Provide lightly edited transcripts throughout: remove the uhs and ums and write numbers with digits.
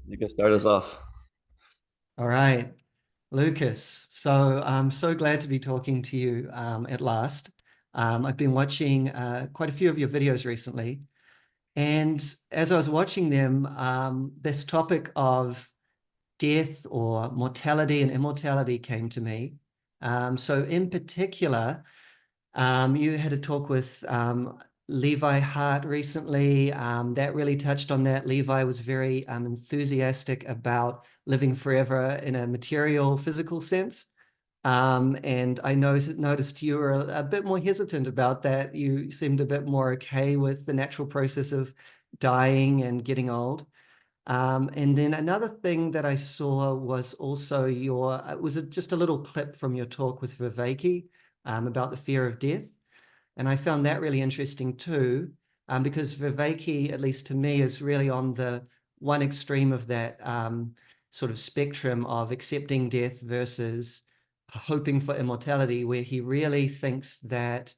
You can start us off. All right, Lucas. So I'm so glad to be talking to you at last. I've been watching quite a few of your videos recently, and as I was watching them, this topic of death or mortality and immortality came to me. So in particular, you had a talk with Levi Hart recently. That really touched on that. Levi was very enthusiastic about living forever in a material, physical sense. And I noticed you were a bit more hesitant about that. You seemed a bit more okay with the natural process of dying and getting old. And then another thing that I saw was also just a little clip from your talk with Viveki about the fear of death. And I found that really interesting too, because Viveki, at least to me, is really on the one extreme of that sort of spectrum of accepting death versus hoping for immortality, where he really thinks that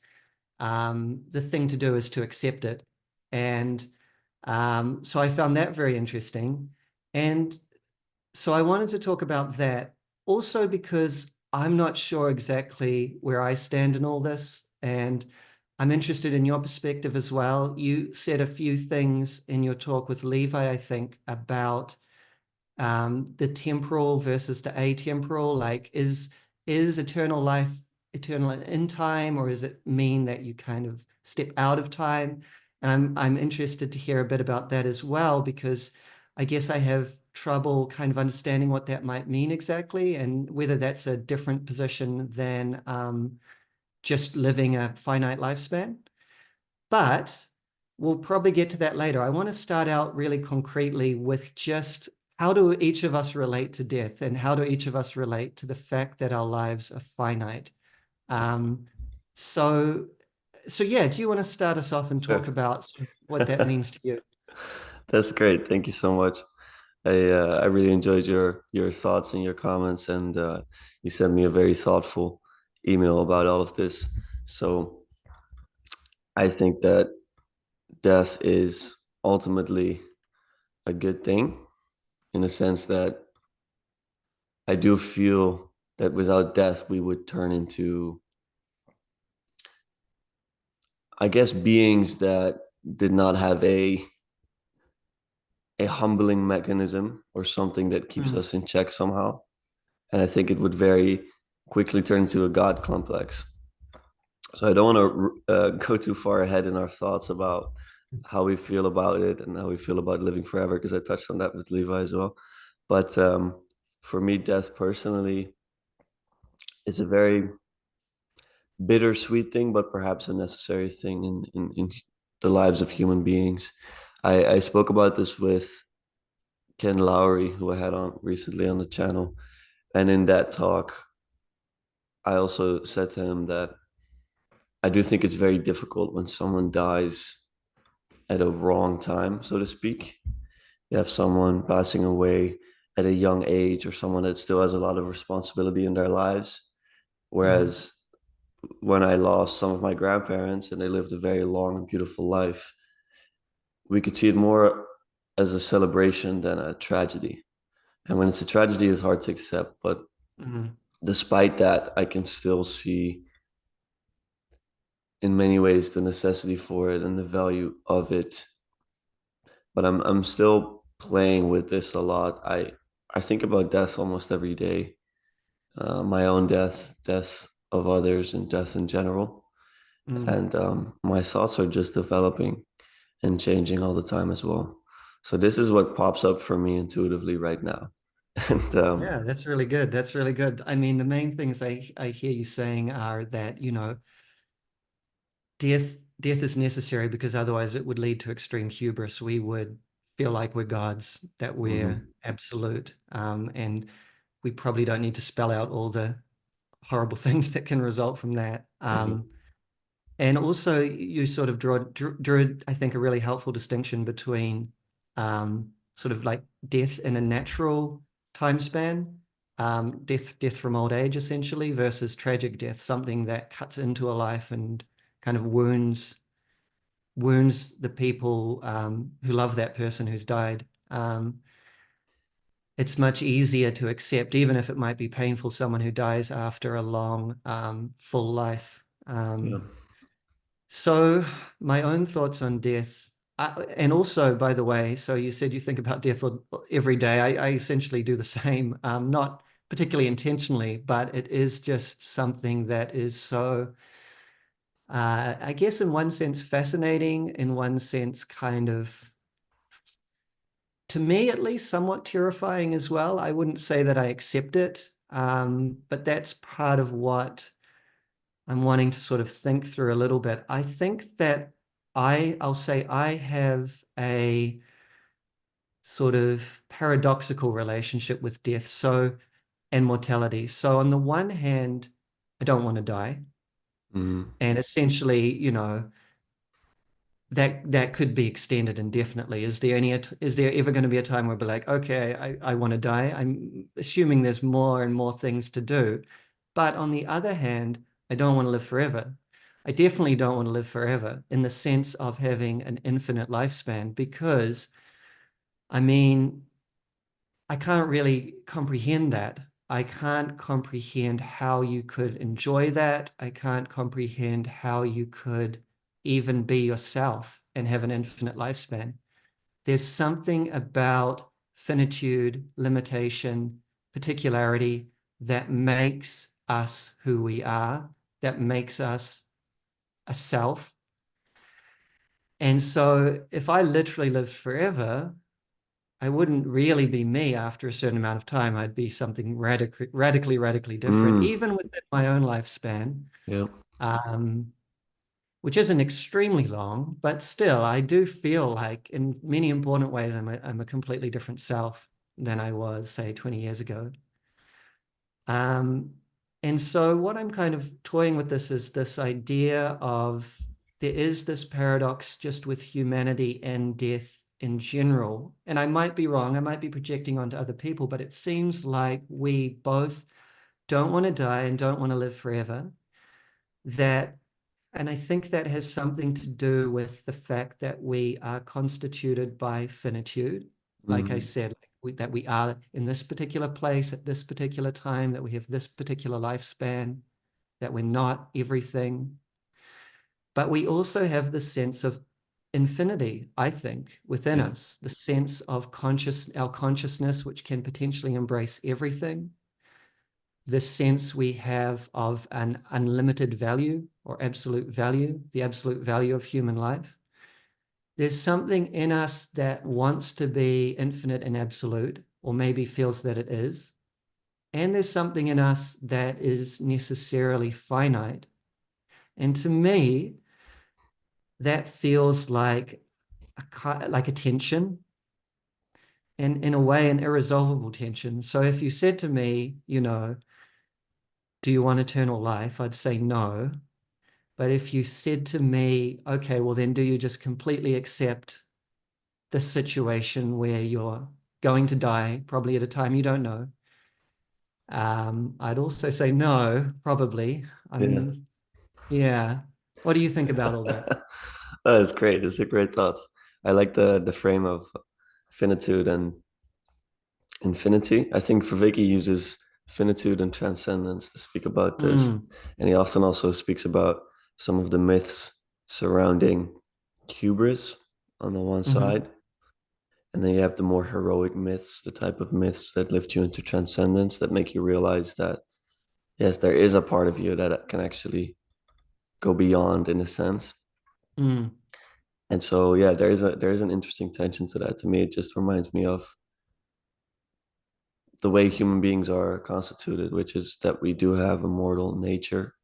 the thing to do is to accept it. And so I found that very interesting. And so I wanted to talk about that also because I'm not sure exactly where I stand in all this. And I'm interested in your perspective as well. You said a few things in your talk with Levi, I think, about the temporal versus the atemporal. Like, is eternal life eternal in time, or does it mean that you kind of step out of time? And I'm interested to hear a bit about that as well, because I guess I have trouble kind of understanding what that might mean exactly, and whether that's a different position than just living a finite lifespan. But we'll probably get to that later. I want to start out really concretely with just how do each of us relate to death, and how do each of us relate to the fact that our lives are finite? Um, so, so yeah, do you want to start us off and talk Sure. about sort of what that means to you? That's great. Thank you so much. I really enjoyed your thoughts and your comments, and you sent me a very thoughtful email about all of this. So I think that death is ultimately a good thing in the sense that I do feel that without death we would turn into, I guess, beings that did not have a humbling mechanism or something that keeps Mm, us in check somehow. And I think it would very quickly turn into a God complex. So I don't want to go too far ahead in our thoughts about how we feel about it and how we feel about living forever, because I touched on that with Levi as well. But for me, death personally is a very bittersweet thing, but perhaps a necessary thing in the lives of human beings. I spoke about this with Ken Lowry, who I had on recently on the channel. And in that talk, I also said to him that I do think it's very difficult when someone dies at a wrong time, so to speak. You have someone passing away at a young age or someone that still has a lot of responsibility in their lives. mm, Whereas when I lost some of my grandparents and they lived a very long and beautiful life, we could see it more as a celebration than a tragedy. And when it's a tragedy, it's hard to accept. But mm, despite that, I can still see in many ways the necessity for it and the value of it. But I'm still playing with this a lot. I think about death almost every day, my own death, death of others, and death in general. mm. And my thoughts are just developing and changing all the time as well. So this is what pops up for me intuitively right now. And Yeah, that's really good. That's really good. I mean, the main things I hear you saying are that, death is necessary because otherwise it would lead to extreme hubris. We would feel like we're gods, that we're mhm, absolute, and we probably don't need to spell out all the horrible things that can result from that. mhm, And also, you sort of drew, I think, a really helpful distinction between sort of like death in a natural time span, death from old age, essentially, versus tragic death, something that cuts into a life and kind of wounds the people who love that person who's died. it's much easier to accept, even if it might be painful, someone who dies after a long, full life. Yeah. So my own thoughts on death, and also, by the way, so you said you think about death every day. I essentially do the same, not particularly intentionally, but it is just something that is so, I guess, in one sense, fascinating, in one sense, kind of, to me at least, somewhat terrifying as well. I wouldn't say that I accept it, but that's part of what I'm wanting to sort of think through a little bit. I think that I'll say I have a sort of paradoxical relationship with death, so and mortality. So on the one hand, I don't want to die. Mm. And essentially, that could be extended indefinitely. Is there ever going to be a time where we're like, okay, I want to die? I'm assuming there's more and more things to do. But on the other hand, I don't want to live forever. I definitely don't want to live forever in the sense of having an infinite lifespan because, I mean, I can't really comprehend that. I can't comprehend how you could enjoy that. I can't comprehend how you could even be yourself and have an infinite lifespan. There's something about finitude, limitation, particularity that makes us who we are, that makes us a self. And so if I literally lived forever, I wouldn't really be me after a certain amount of time. I'd be something radically different, Mm. even within my own lifespan, Yeah. um, which isn't extremely long, but still, I do feel like in many important ways, I'm a completely different self than I was, say, 20 years ago. Um, and so what I'm kind of toying with this is this idea of there is this paradox just with humanity and death in general. And I might be wrong, I might be projecting onto other people, but it seems like we both don't want to die and don't want to live forever. That, and I think that has something to do with the fact that we are constituted by finitude. Like I Mm. said, that we are in this particular place at this particular time, that we have this particular lifespan, that we're not everything. But we also have the sense of infinity, I think, within Yeah. us, the sense of our consciousness, which can potentially embrace everything, the sense we have of an unlimited value or absolute value, the absolute value of human life. There's something in us that wants to be infinite and absolute, or maybe feels that it is. And there's something in us that is necessarily finite. And to me, that feels like a tension, and in a way, an irresolvable tension. So if you said to me, do you want eternal life? I'd say no. But if you said to me, okay, well, then do you just completely accept the situation where you're going to die, probably at a time you don't know? I'd also say no, probably. Yeah. Yeah. What do you think about all that? Oh, that's great. It's a great thought. I like the frame of finitude and infinity. I think Vicky uses finitude and transcendence to speak about this. Mm, And he often also speaks about some of the myths surrounding hubris on the one hmm side. And then you have the more heroic myths, the type of myths that lift you into transcendence, that make you realize that, yes, there is a part of you that can actually go beyond in a sense. mm, And so, yeah, there is an interesting tension to that. To me, it just reminds me of the way human beings are constituted, which is that we do have a mortal nature,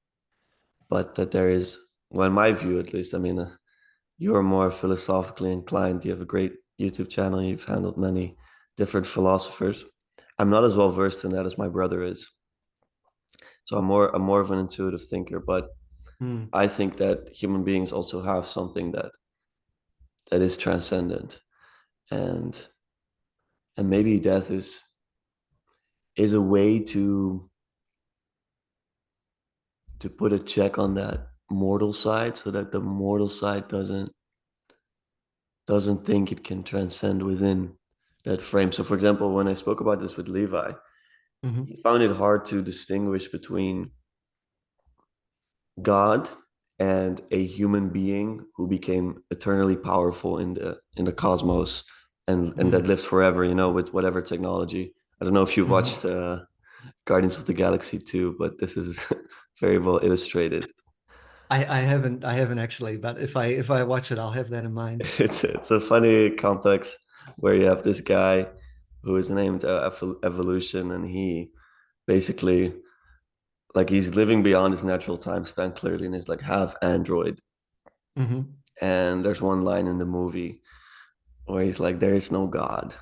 but that there is, well, in my view at least, I mean, you're more philosophically inclined. You have a great YouTube channel. You've handled many different philosophers. I'm not as well versed in that as my brother is. So I'm more of an intuitive thinker, but mm, I think that human beings also have something that is transcendent, and maybe death is a way to put a check on that mortal side, so that the mortal side doesn't think it can transcend within. that frame. So, for example, when I spoke about this with Levi, Hmm. he found it hard to distinguish between God and a human being who became eternally powerful in the cosmos and that Mm. lives forever, you know, with whatever technology. I don't know if you've Hmm. watched Guardians of the Galaxy too, but this is very well illustrated. I haven't actually, but if I watch it, I'll have that in mind. It's a funny complex where you have this guy who is named Evolution, and he basically like he's living beyond his natural time span clearly, and he's like half android. Hmm. And there's one line in the movie where he's like, "There is no God,"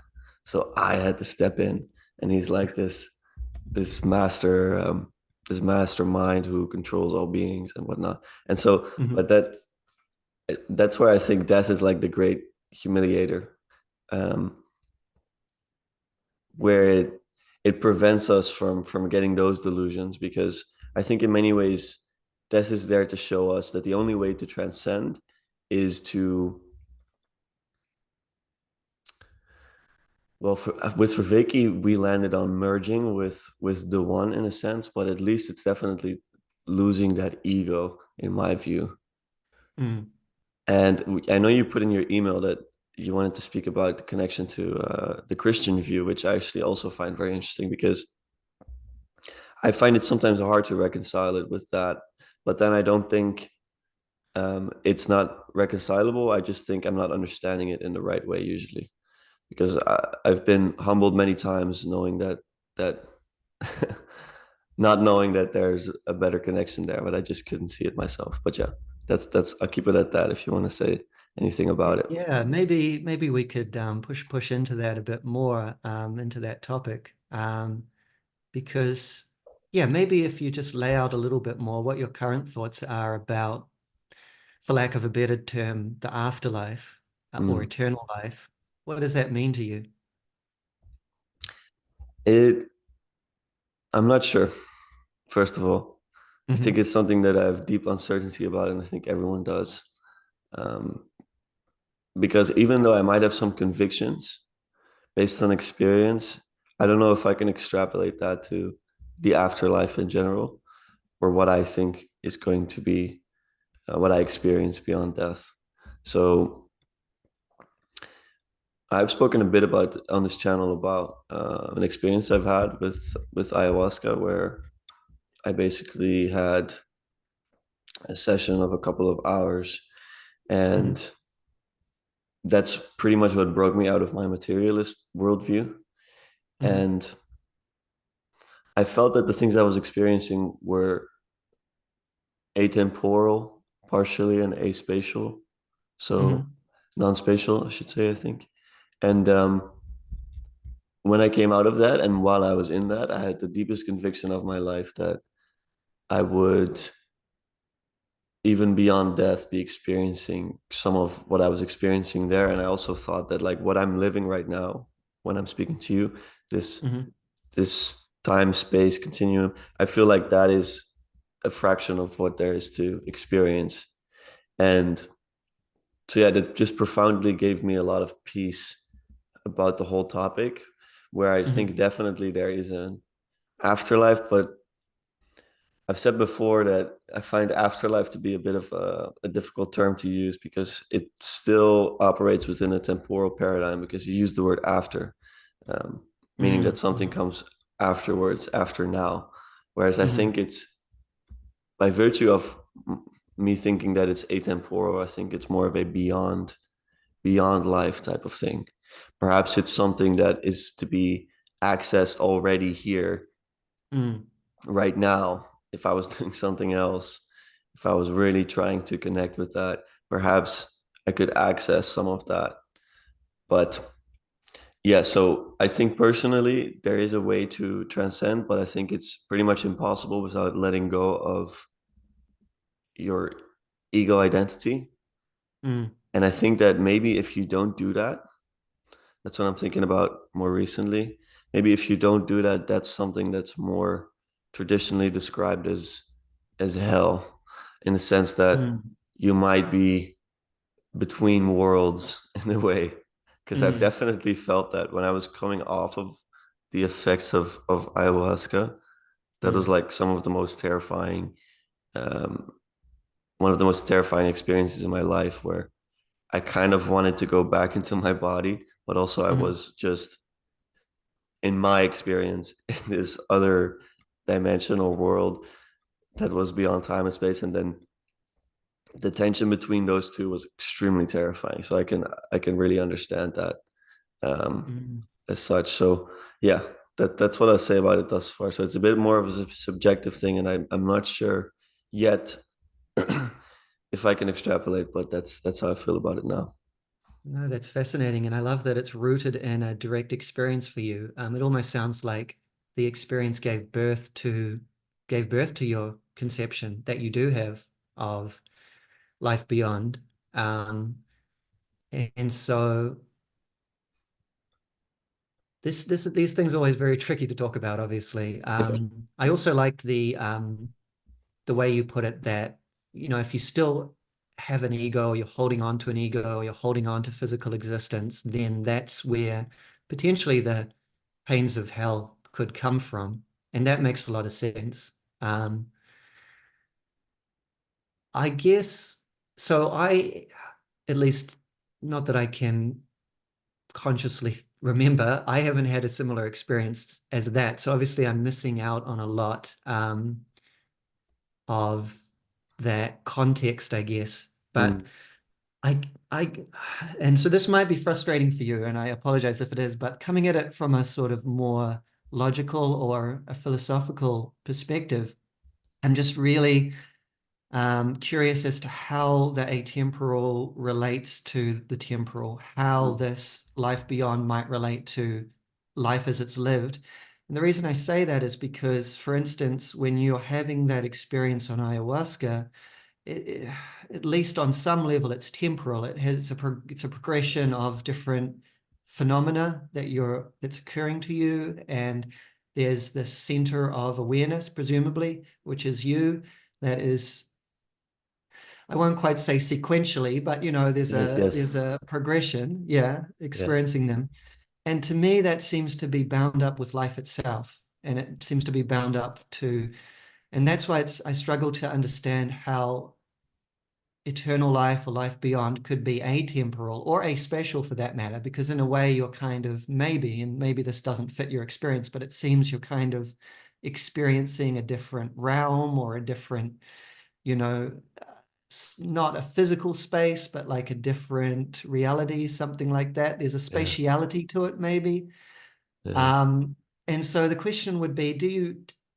so I had to step in, and he's like this master, this mastermind who controls all beings and whatnot. And so, Hmm. but that's where I think death is like the great humiliator, um, where it prevents us from getting those delusions, because I think in many ways death is there to show us that the only way to transcend is to, well, with Vervaeke, we landed on merging with the one in a sense, but at least it's definitely losing that ego, in my view. Mm. And I know you put in your email that you wanted to speak about the connection to the Christian view, which I actually also find very interesting, because I find it sometimes hard to reconcile it with that. But then I don't think it's not reconcilable. I just think I'm not understanding it in the right way usually, because I've been humbled many times knowing that not knowing that there's a better connection there, but I just couldn't see it myself. But yeah, that's I'll keep it at that if you want to say anything about it. Yeah, maybe we could push into that a bit more, into that topic, because yeah, maybe if you just lay out a little bit more what your current thoughts are about, for lack of a better term, the afterlife, or Mm. eternal life. What does that mean to you? It I'm not sure. First of all, I think Hmm. it's something that I have deep uncertainty about, and I think everyone does. Um, because even though I might have some convictions based on experience, I don't know if I can extrapolate that to the afterlife in general, or what I think is going to be what I experience beyond death. So I've spoken a bit about on this channel about an experience I've had with ayahuasca, where I basically had a session of a couple of hours, Hmm. and that's pretty much what broke me out of my materialist worldview. Hmm. And I felt that the things I was experiencing were atemporal, partially, and aspatial. So Hmm. non-spatial, I should say, I think. And when I came out of that, and while I was in that, I had the deepest conviction of my life that I would, even beyond death, be experiencing some of what I was experiencing there. And I also thought that like what I'm living right now, when I'm speaking to you, this Hmm. this time space continuum, I feel like that is a fraction of what there is to experience. And so yeah, that just profoundly gave me a lot of peace about the whole topic, where I think Hmm. definitely there is an afterlife. But I've said before that I find afterlife to be a bit of a difficult term to use, because it still operates within a temporal paradigm, because you use the word after, um, meaning that something Hmm. comes afterwards, after now. Whereas I Hmm. think it's by virtue of me thinking that it's atemporal, I think it's more of a beyond life type of thing. Perhaps it's something that is to be accessed already here, Hmm. right now. If I was doing something else, if I was really trying to connect with that, perhaps I could access some of that. But yeah, so I think personally there is a way to transcend, but I think it's pretty much impossible without letting go of your ego identity. Hmm. And I think that maybe if you don't do that, that's what I'm thinking about more recently. Maybe if you don't do that, that's something that's more traditionally described as hell, in the sense that Hmm. you might be between worlds in a way. because I've Mm, definitely felt that when I was coming off of the effects of ayahuasca. That was mm, like some of the most terrifying, um, one of the most terrifying experiences in my life, where I kind of wanted to go back into my body, but also I mm, was just, in my experience, in this other dimensional world that was beyond time and space. And then the tension between those two was extremely terrifying. So I can really understand that, um, mm. as such. So yeah, that's what I say about it thus far. So it's a bit more of a subjective thing, and I'm not sure yet if I can extrapolate, but that's how I feel about it now. No, that's fascinating. And I love that it's rooted in a direct experience for you. It almost sounds like the experience gave birth to your conception that you do have of life beyond. Um, and so these things are always very tricky to talk about, obviously. I also liked the way you put it that, if you still have an ego, or you're holding on to an ego, or you're holding on to physical existence, then that's where potentially the pains of hell could come from. And that makes a lot of sense. Um, I guess, so at least, not that I can consciously remember, I haven't had a similar experience as that. So obviously I'm missing out on a lot. Of that context, I guess. But Mm. I, I, and so this might be frustrating for you, and I apologize if it is, but coming at it from a sort of more logical or a philosophical perspective, I'm just really curious as to how the atemporal relates to the temporal, how Mm. this life beyond might relate to life as it's lived. And the reason I say that is because, for instance, when you're having that experience on ayahuasca, it, at least on some level, it's temporal. It's a progression of different phenomena that's occurring to you, and there's this center of awareness, presumably, which is you, that is, I won't quite say sequentially, but there's Yes, a yes, there's a progression, yeah, yeah, experiencing them. And to me, that seems to be bound up with life itself. And it seems to be bound up to, and that's why I struggle to understand how eternal life or life beyond could be atemporal or aspatial for that matter, because in a way you're kind of and maybe this doesn't fit your experience, but it seems you're kind of experiencing a different realm or a different, you know, not a physical space, but like a different reality, something like that. There's a yeah, spatiality to it, maybe. yeah. Um, and so the question would be,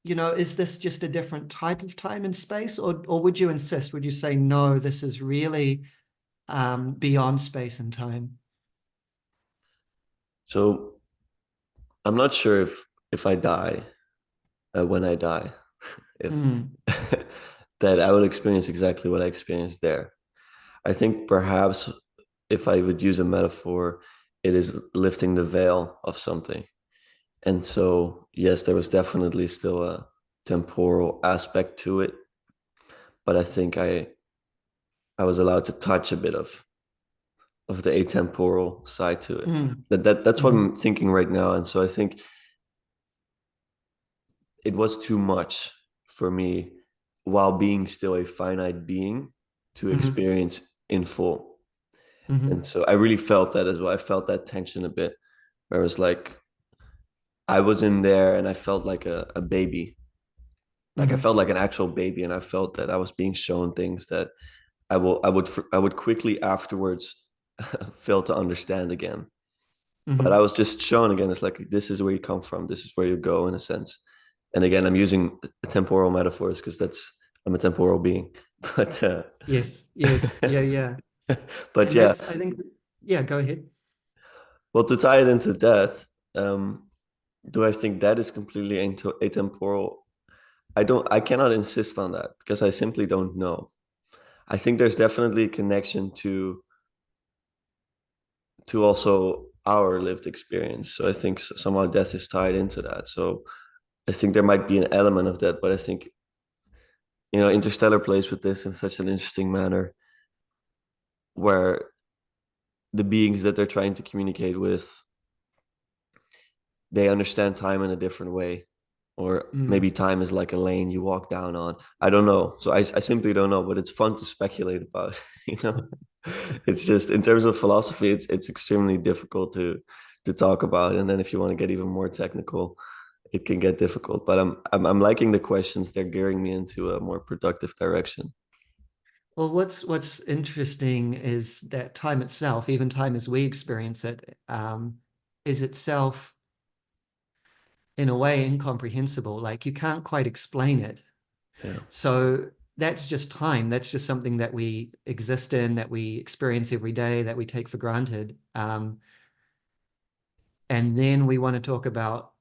is this just a different type of time and space, or would you insist, would you say, no, this is really beyond space and time? So I'm not sure if I die, when I die, if Mm, that I will experience exactly what I experienced there. I think perhaps if I would use a metaphor, it is lifting the veil of something. And so, yes, there was definitely still a temporal aspect to it, but I think I was allowed to touch a bit of the atemporal side to it. mm, That's what mm, I'm thinking right now. And so I think it was too much for me, while being still a finite being, to mm, experience in full. And mm, so I really felt that as well. I felt that tension a bit, where it was like I was in there and I felt like a baby. Like I mm, felt like an actual baby, and I felt that I was being shown things that I would quickly afterwards fail to understand again. But I mm. was just shown again. It's like, this is where you come from. This is where you go, in a sense. And again, I'm using temporal metaphors because I'm a temporal being. But Yes, yes, yeah, yeah. but And yeah. I think, yeah, go ahead. Well, to tie it into death, do I think that is completely atemporal? I cannot insist on that because I simply don't know. I think there's definitely a connection to also our lived experience. So I think somehow death is tied into that. So I think there might be an element of that, but I think, Interstellar plays with this in such an interesting manner, where the beings that they're trying to communicate with, they understand time in a different way, or Mm. maybe time is like a lane you walk down on. I don't know. So I simply don't know, but it's fun to speculate about. you know, it's just in terms of philosophy, it's extremely difficult to talk about. And then if you want to get even more technical, it can get difficult. But I'm liking the questions. They're gearing me into a more productive direction. Well, what's interesting is that time itself, even time as we experience it, is itself in a way incomprehensible. Like you can't quite explain it. Yeah. So that's just time. That's just something that we exist in, that we experience every day, that we take for granted. And then we want to talk about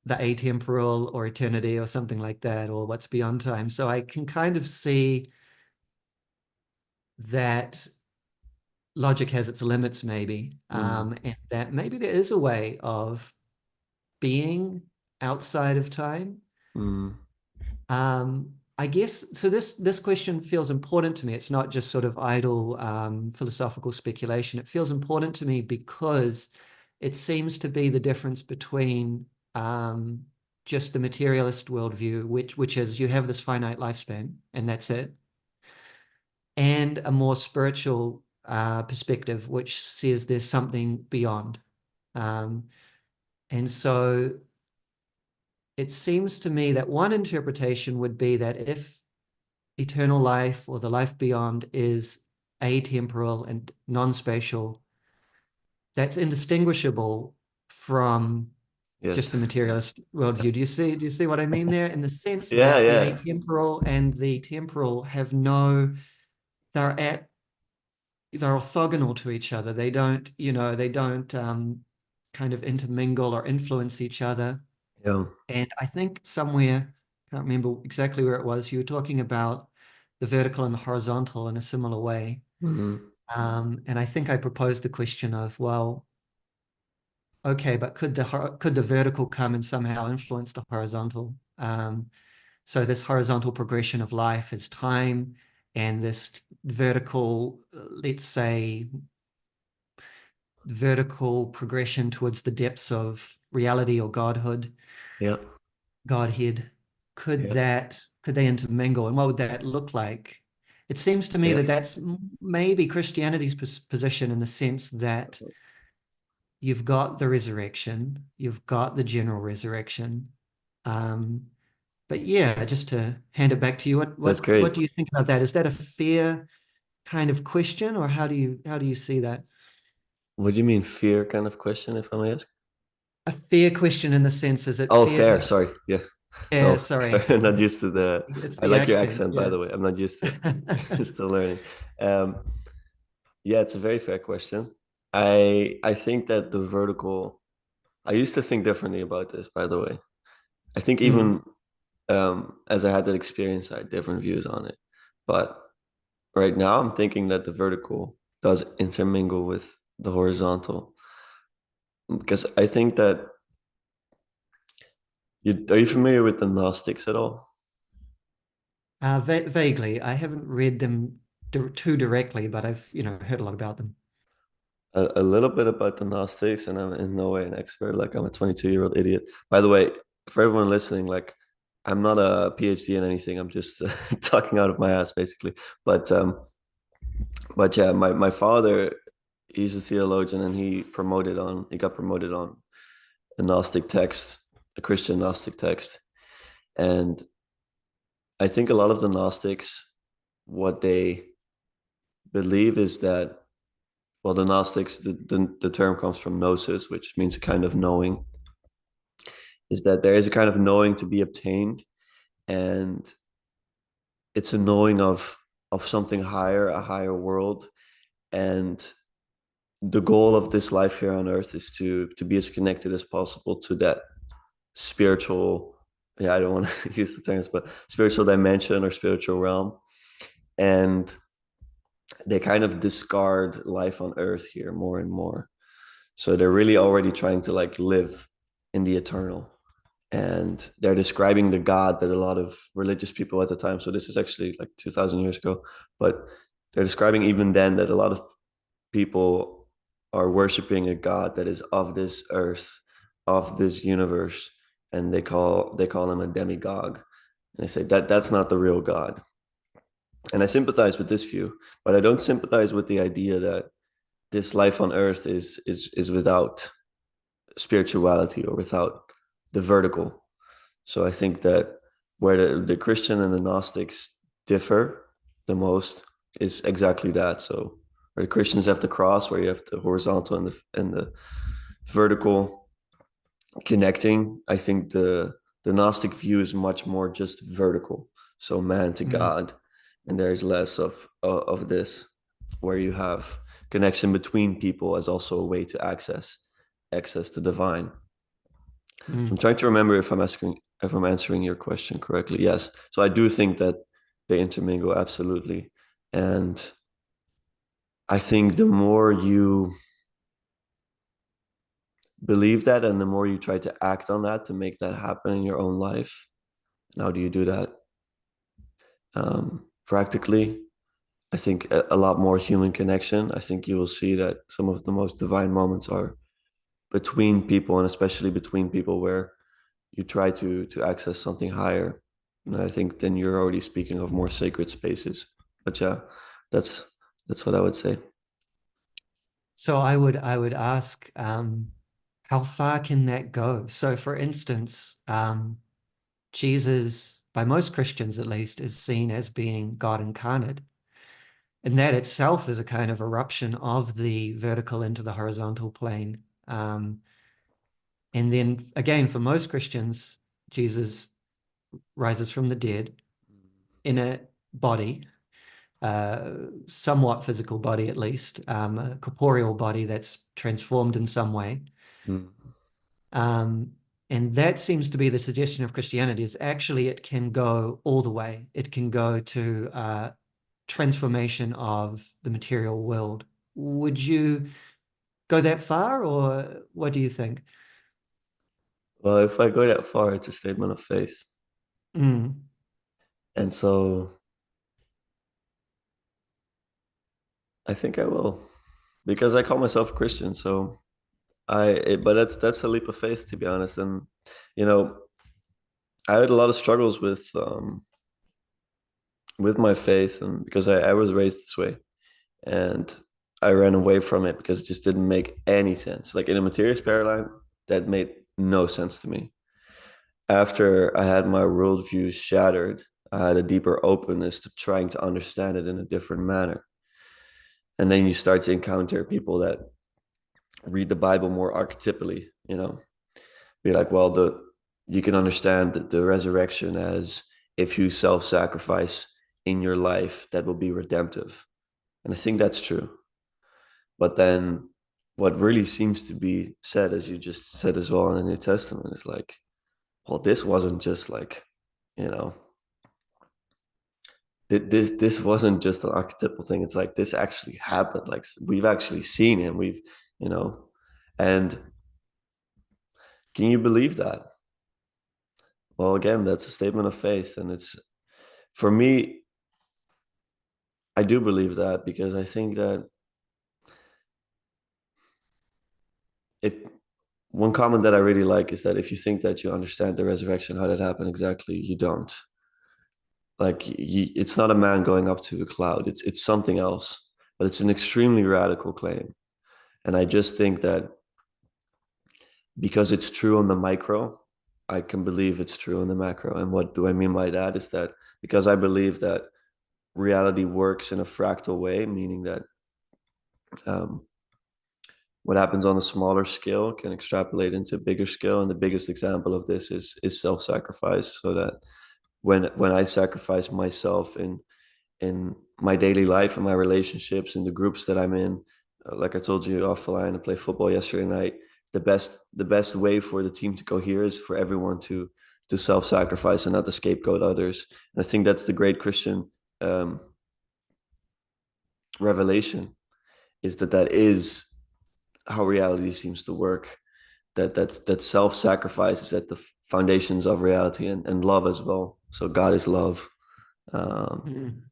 the atemporal or eternity or something like that, or what's beyond time. So I can kind of see that logic has its limits, maybe, Mm, and that maybe there is a way of being outside of time. mm, I guess so. This question feels important to me. It's not just sort of idle philosophical speculation. It feels important to me because it seems to be the difference between um, just the materialist worldview, which is you have this finite lifespan and that's it, and a more spiritual perspective, which says there's something beyond. Um, and so it seems to me that one interpretation would be that if eternal life or the life beyond is atemporal and non-spatial, that's indistinguishable from just yes. the materialist worldview. Do you see what I mean there? In the sense Yeah, that the yeah, atemporal and the temporal have no, they're at they're orthogonal to each other. They don't kind of intermingle or influence each other. yeah. And I think somewhere, can't remember exactly where it was, you were talking about the vertical and the horizontal in a similar way. Mm, And I think I proposed the question of, well, okay, but could the vertical come and somehow influence the horizontal? So this horizontal progression of life is time, and this vertical, let's say, vertical progression towards the depths of reality or godhood, yeah, Godhead, yeah, could they intermingle, and what would that look like? It seems to me yeah. that that's maybe Christianity's position in the sense that you've got the resurrection, you've got the general resurrection. Um, but yeah, just to hand it back to you, what That's what what great. do you think about that? Is that a fair kind of question, or how do you see that? What do you mean fear kind of question, if I may ask? A fair question in the sense, is it Oh, fair to fair. Sorry. Yeah. yeah, No, sorry. I'm not used to the. It's I the like your accent, accent, by yeah. the way. I'm not used to it. Still learning. Um, yeah, it's a very fair question. I think that the vertical. I used to think differently about this, by the way. I think Mm. even as I had that experience, I had different views on it. But right now, I'm thinking that the vertical does intermingle with the horizontal because I think that are you familiar with the Gnostics at all? Vaguely, I haven't read them too directly, but I've heard a lot about them. A little bit about the Gnostics, and I'm in no way an expert. Like I'm a 22-year-old idiot. By the way, for everyone listening, like I'm not a PhD in anything. I'm just talking out of my ass, basically. But um, but yeah, my father, he's a theologian, and he got promoted on a Gnostic text, a Christian Gnostic text, and I think a lot of the Gnostics, what they believe is that, well, the Gnostics, the term comes from gnosis, which means a kind of knowing, is that there is a kind of knowing to be obtained, and it's a knowing of something higher, a higher world, and the goal of this life here on earth is to be as connected as possible to that spiritual, yeah, I don't want to use the terms, but spiritual dimension or spiritual realm. And they kind of discard life on earth here more and more. So they're really already trying to like live in the eternal. And they're describing the God that a lot of religious people at the time, so this is actually like 2000 years ago, but they're describing even then that a lot of people are worshiping a god that is of this earth, of this universe, and they call him a demigod, and they say that that's not the real God. And I sympathize with this view, but I don't sympathize with the idea that this life on earth is without spirituality or without the vertical. So I think that where the Christian and the Gnostics differ the most is exactly that. So where the Christians have the cross, where you have the horizontal and the vertical connecting, I think the Gnostic view is much more just vertical. So man to Mm, God, and there's less of this, where you have connection between people as also a way to access the divine. I'm mm. trying to remember if I'm answering your question correctly. Yes. So I do think that they intermingle absolutely. And I think the more you believe that and the more you try to act on that to make that happen in your own life, and how do you do that? Practically, I think a lot more human connection. I think you will see that some of the most divine moments are between people, and especially between people where you try to access something higher. And I think then you're already speaking of more sacred spaces. But yeah, that's that's what I would say. So I would ask, how far can that go? So for instance, Jesus, by most Christians at least, is seen as being God incarnate. And that itself is a kind of eruption of the vertical into the horizontal plane. And then again, for most Christians, Jesus rises from the dead in a body, somewhat physical body at least, a corporeal body that's transformed in some way. Mm, Um, and that seems to be the suggestion of Christianity is actually it can go all the way. It can go to transformation of the material world. Would you go that far, or what do you think? well, if I go that far, it's a statement of faith. Mm, And so I think I will, because I call myself a Christian. So but that's a leap of faith, to be honest. And you know, I had a lot of struggles with my faith, and because I was raised this way, and I ran away from it because it just didn't make any sense. Like in a materialist paradigm, that made no sense to me. After I had my worldview shattered, I had a deeper openness to trying to understand it in a different manner. And then you start to encounter people that read the Bible more archetypally, be like, well, you can understand the resurrection as if you self-sacrifice in your life, that will be redemptive. And I think that's true. But then what really seems to be said, as you just said as well in the New Testament, is like, well, this wasn't just like, you know, this wasn't just an archetypal thing. It's like this actually happened. Like we've actually seen him. You know, and can you believe that? Well, again, that's a statement of faith, and it's for me. I do believe that because I think that if one comment that I really like is that if you think that you understand the resurrection, how that happened exactly, you don't. Like it's not a man going up to the cloud. It's something else, but it's an extremely radical claim. And I just think that because it's true on the micro, I can believe it's true on the macro. And what do I mean by that? Is that because I believe that reality works in a fractal way, meaning that um, what happens on a smaller scale can extrapolate into a bigger scale. And the biggest example of this is self-sacrifice. So that when I sacrifice myself in my daily life and my relationships and the groups that I'm in. Like I told you offline, I played football yesterday night. The best way for the team to cohere is for everyone to self-sacrifice and not to scapegoat others. And I think that's the great Christian um, revelation is that is how reality seems to work. That self-sacrifice is at the foundations of reality and love as well. So God is love. Um,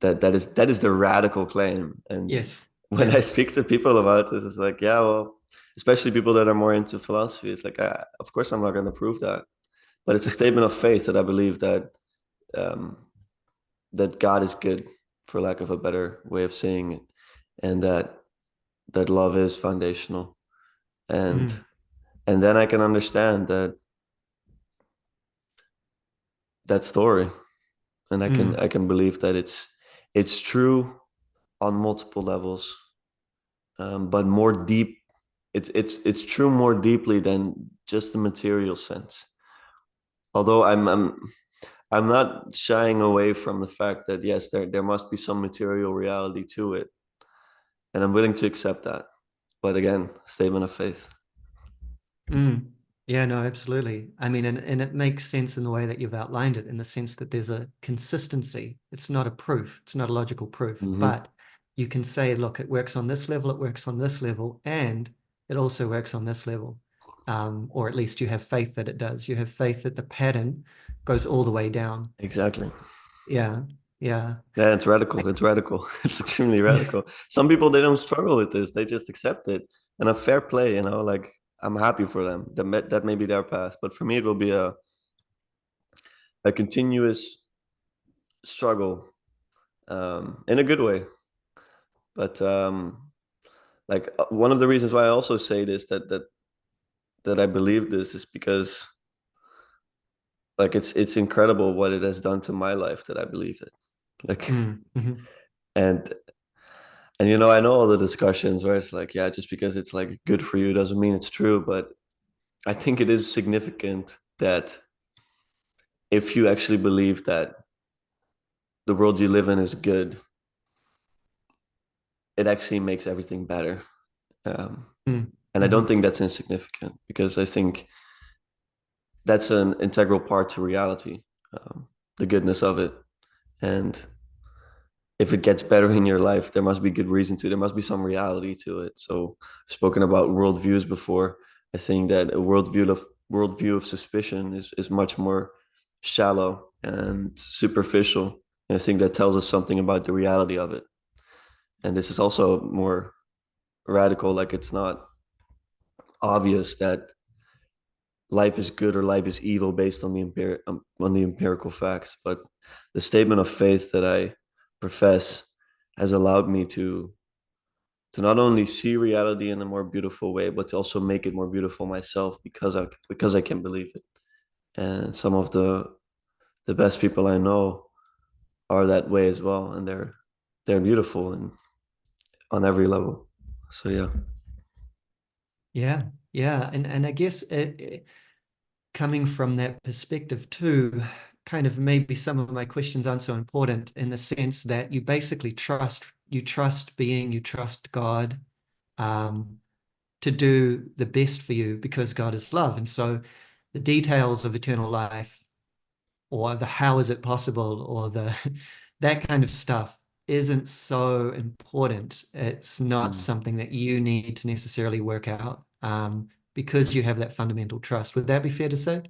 mm. that is the radical claim, and Yes. when I Yeah. speak to people about this, it's like, yeah, well, especially people that are more into philosophy, it's like, of course, I'm not going to prove that, but it's a statement of faith that I believe that um, that God is good, for lack of a better way of saying it, and that love is foundational, and Mm, and then I can understand that story, and mm, I can believe that it's true on multiple levels, but more deep. It's true more deeply than just the material sense. Although I'm not shying away from the fact that yes, there must be some material reality to it, and I'm willing to accept that. But again, statement of faith. mm. Yeah, no, absolutely. I mean, and it makes sense in the way that you've outlined it, in the sense that there's a consistency. It's not a proof, it's not a logical proof, Hmm. but you can say, look, it works on this level, it works on this level, and it also works on this level. Or at least you have faith that it does. You have faith that the pattern goes all the way down. Exactly. Yeah, yeah. Yeah, it's radical. It's radical. It's extremely radical. Some people they don't struggle with this. They just accept it. And a fair play, like I'm happy for them. That may be their path. But for me it will be a continuous struggle, in a good way. But like one of the reasons why I also say this that I believe this is because like it's incredible what it has done to my life that I believe it. Like Mm, mhm, and and I know all the discussions where it's like, yeah, just because it's like good for you doesn't mean it's true, but I think it is significant that if you actually believe that the world you live in is good, it actually makes everything better. Um, mm, and I don't mhm. think that's insignificant because I think that's an integral part to reality, the goodness of it. And if it gets better in your life, there must be good reason to. There must be some reality to it. So I've spoken about worldviews before. I think that a worldview of suspicion is much more shallow and superficial. And I think that tells us something about the reality of it. And this is also more radical. Like it's not obvious that life is good or life is evil based on on the empirical facts. But the statement of faith that I profess has allowed me to not only see reality in a more beautiful way, but to also make it more beautiful myself because I can believe it. And some of the best people I know are that way as well, and they're beautiful and on every level. So yeah. Yeah, yeah. And I guess coming from that perspective too, kind of maybe some of my questions aren't so important in the sense that you basically trust being, you trust God um, to do the best for you because God is love. And so the details of eternal life or the how is it possible or the that kind of stuff isn't so important. It's not Mm. something that you need to necessarily work out because you have that fundamental trust. Would that be fair to say?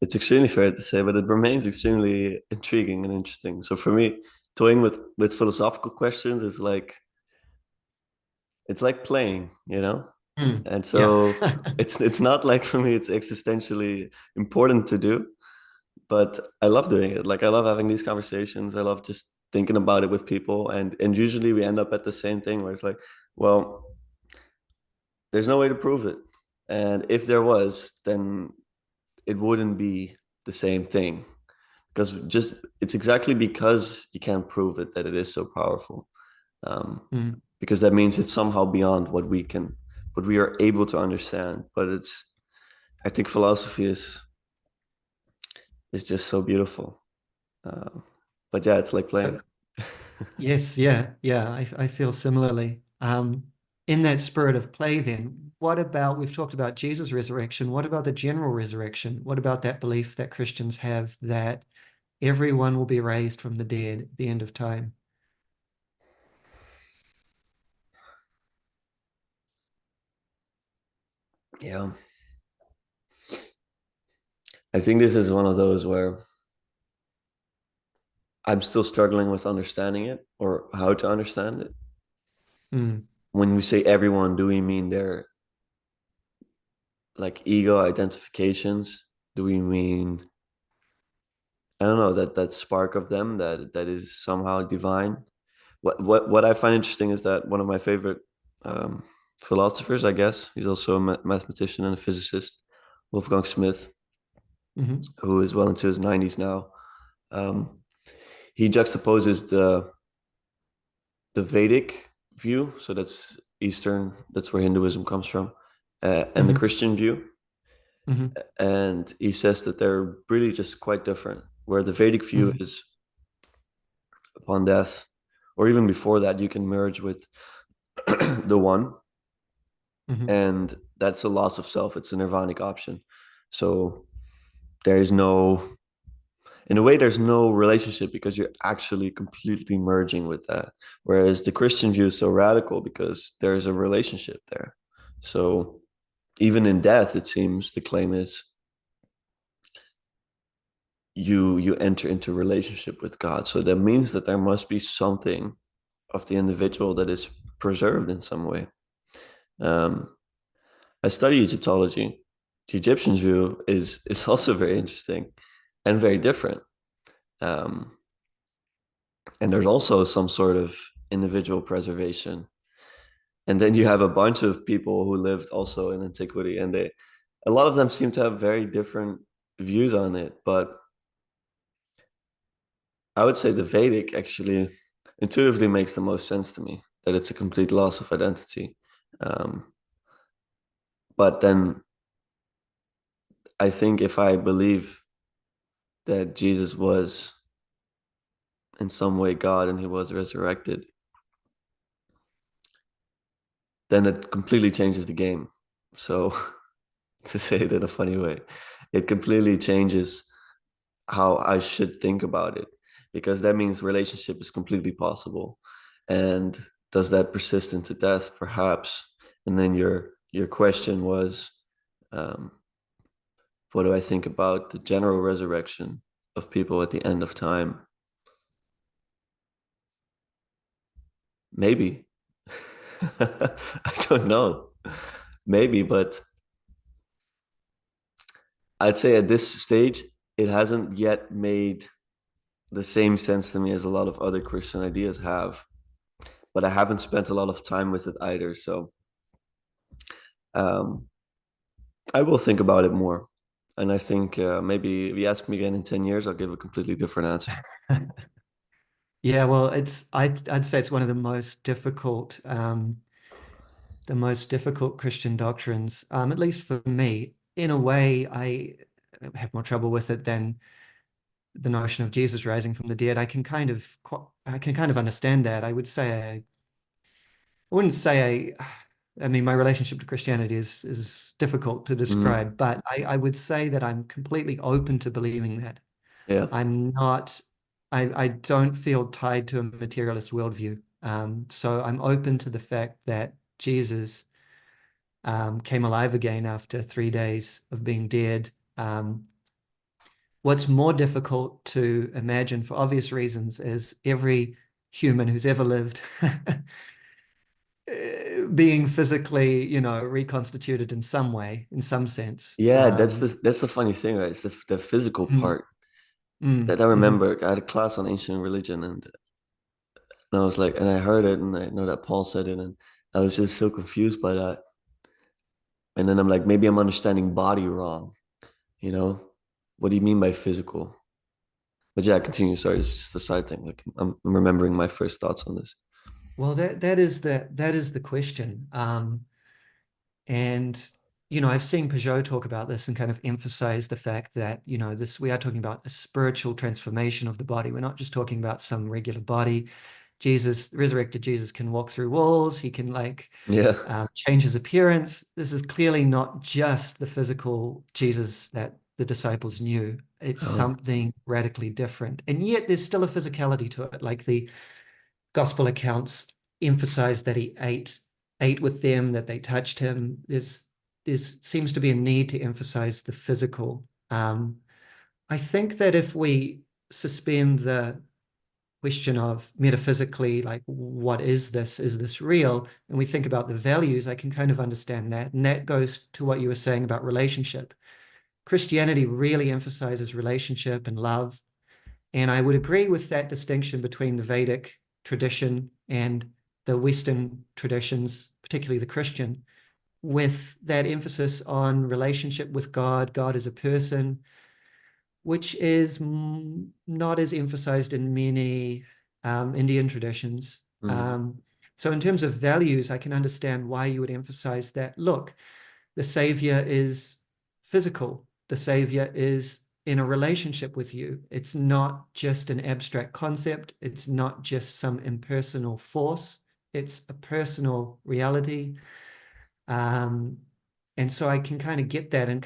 It's extremely fair to say, but it remains extremely intriguing and interesting. So for me, toying with philosophical questions is like it's like playing, Mm, And yeah. so it's not like for me it's existentially important to do, but I love doing it. Like I love having these conversations. I love just thinking about it with people, and usually we end up at the same thing where it's like, well, there's no way to prove it, and if there was, then it wouldn't be the same thing because just it's exactly because you can't prove it that it is so powerful. Um, Mm. because that means it's somehow beyond what we are able to understand. But I think philosophy is just so beautiful. Um, but yeah, it's like playing. So yes, yeah, yeah, I feel similarly. In that spirit of play, then, what about we've talked about Jesus' resurrection? What about the general resurrection? What about that belief that Christians have that everyone will be raised from the dead at the end of time? Yeah, I think this is one of those where I'm still struggling with understanding it or how to understand it. Mm. When we say everyone, do we mean their like ego identifications? Do we mean, I don't know, that spark of them that is somehow divine? What I find interesting is that one of my favorite um, philosophers, I guess, he's also a mathematician and a physicist, Wolfgang Smith, Hmm. who is well into his 90s now. Um, he juxtaposes the Vedic view, so that's Eastern, that's where Hinduism comes from, and the Hmm. Christian view. Hmm. And he says that they're really just quite different. Where the Vedic view Hmm. is upon death, or even before that, you can merge with the one, Hmm. and that's a loss of self. It's a nirvanic option. So there is no, in a way, there's no relationship because you're actually completely merging with that. Whereas the Christian view is so radical because there's a relationship there. So even in death, it seems the claim is you enter into relationship with God. So that means that there must be something of the individual that is preserved in some way. Um, I study Egyptology. The Egyptian view is also very interesting and very different. Um, and there's also some sort of individual preservation. And then you have a bunch of people who lived also in antiquity, and they a lot of them seem to have very different views on it. But I would say the Vedic actually intuitively makes the most sense to me, that it's a complete loss of identity. Um, but then I think if I believe that Jesus was in some way God and he was resurrected, then it completely changes the game. So to say it in a funny way, it completely changes how I should think about it, because that means relationship is completely possible. And does that persist into death? Perhaps. And then your question was, um, what do I think about the general resurrection of people at the end of time? Maybe. I don't know. Maybe, but I'd say at this stage, it hasn't yet made the same sense to me as a lot of other Christian ideas have. But I haven't spent a lot of time with it either. So um, I will think about it more. And I think maybe if you ask me again in 10 years, I'll give a completely different answer. Yeah, well, I'd say it's one of the most difficult Christian doctrines, at least for me. In a way, I have more trouble with it than the notion of Jesus rising from the dead. I can kind of understand that. I wouldn't say I mean, my relationship to Christianity is difficult to Mm, describe, but I would say that I'm completely open to believing that. yeah. I'm not, I don't feel tied to a materialist worldview. So I'm open to the fact that Jesus came alive again after 3 days of being dead. What's more difficult to imagine for obvious reasons is every human who's ever lived being physically, reconstituted in some way, in some sense. Yeah, that's the funny thing, right? It's the physical Mm, part mm, that I mhm. remember. I had a class on ancient religion, and I was like, and I heard it, and I know that Paul said it, and I was just so confused by that. And then I'm like, maybe I'm understanding body wrong, you know? What do you mean by physical? But yeah, continue. Sorry, it's just a side thing. Like I'm remembering my first thoughts on this. Well, that is the question. And I've seen Peugeot talk about this and kind of emphasize the fact that, this we are talking about a spiritual transformation of the body. We're not just talking about some regular body. Resurrected Jesus can walk through walls. He can Yeah. change his appearance. This is clearly not just the physical Jesus that the disciples knew. It's Oh, something radically different. And yet there's still a physicality to it. Like the gospel accounts emphasize that he ate with them, that they touched him. There seems to be a need to emphasize the physical. I think that if we suspend question of metaphysically, like, what is this? Is this real? And we think about the values, I can kind of understand that. And that goes to what you were saying about relationship. Christianity really emphasizes relationship and love. And I would agree with that distinction between the Vedic tradition and the Western traditions, particularly the Christian, with that emphasis on relationship with God, God as a person, which is not as emphasized in many Indian traditions. Mm, So, in terms of values, I can understand why you would emphasize that. Look, the Savior is physical, the Savior is in a relationship with you. It's not just an abstract concept, it's not just some impersonal force, it's a personal reality. Um, and so I can kind of get that and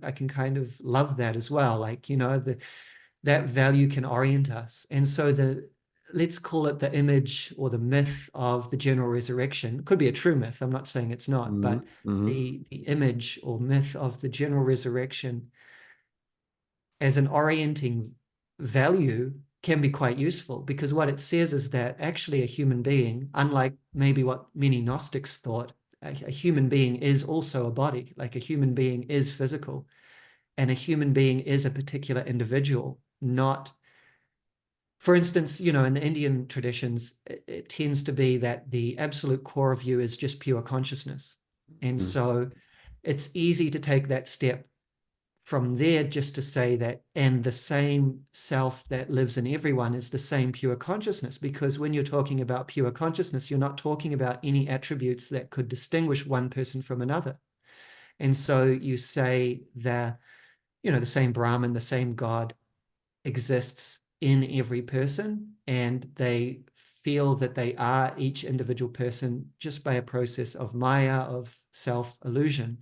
I can kind of love that as well. Like, that value can orient us. And so let's call it the image or the myth of the general resurrection. It could be a true myth. I'm not saying it's not, mm, but mm, the image or myth of the general resurrection as an orienting value can be quite useful, because what it says is that actually a human being, unlike maybe what many Gnostics thought, a human being is also a body, like a human being is physical, and a human being is a particular individual, not, for instance, in the Indian traditions, it tends to be that the absolute core of you is just pure consciousness. And mm, so it's easy to take that step from there just to say that, and the same self that lives in everyone is the same pure consciousness. Because when you're talking about pure consciousness, you're not talking about any attributes that could distinguish one person from another. And so you say that, the same Brahman, the same God exists in every person, and they feel that they are each individual person just by a process of Maya, of self illusion.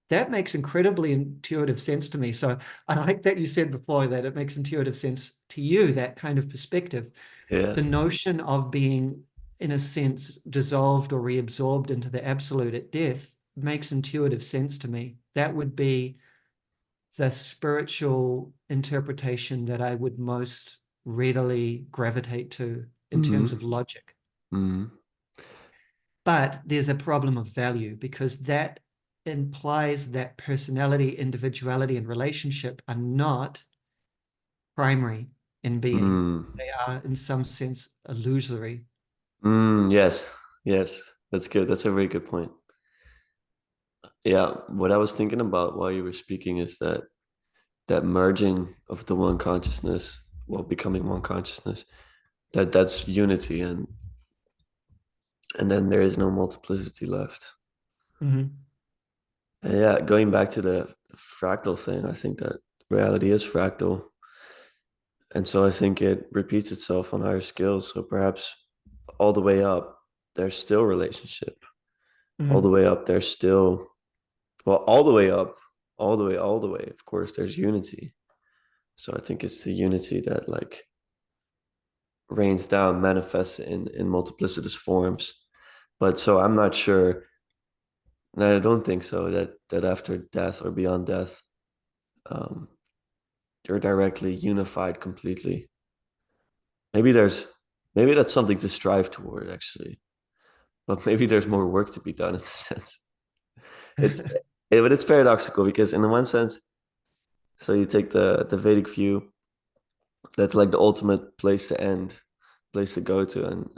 That makes incredibly intuitive sense to me. So I like that you said before that it makes intuitive sense to you, that kind of perspective. yeah. The notion of being, in a sense, dissolved or reabsorbed into the absolute at death makes intuitive sense to me. That would be the spiritual interpretation that I would most readily gravitate to in terms Mm, of logic. mm, But there's a problem of value, because that implies that personality, individuality, and relationship are not primary in being. mm, They are, in some sense, illusory. yes, yes. That's good. That's a very good point. Yeah, what I was thinking about while you were speaking is that merging of the one consciousness, well, becoming one consciousness, that's unity, and then there is no multiplicity left. Mhm. And yeah, going back to the fractal thing, I think that reality is fractal, and so I think it repeats itself on higher scales. So perhaps all the way up, there's still relationship. All the Mhm. way up, there's still, well, all the way up, all the way. Of course, there's unity. So I think it's the unity that like rains down, manifests in multiplicitous forms. But so I'm not sure, and I don't think so that after death or beyond death, um, you're directly unified completely. Maybe there's maybe that's something to strive toward actually, but maybe there's more work to be done in a sense. It's but it's paradoxical because in the one sense, so you take the Vedic view, that's like the ultimate place to end, place to go to, and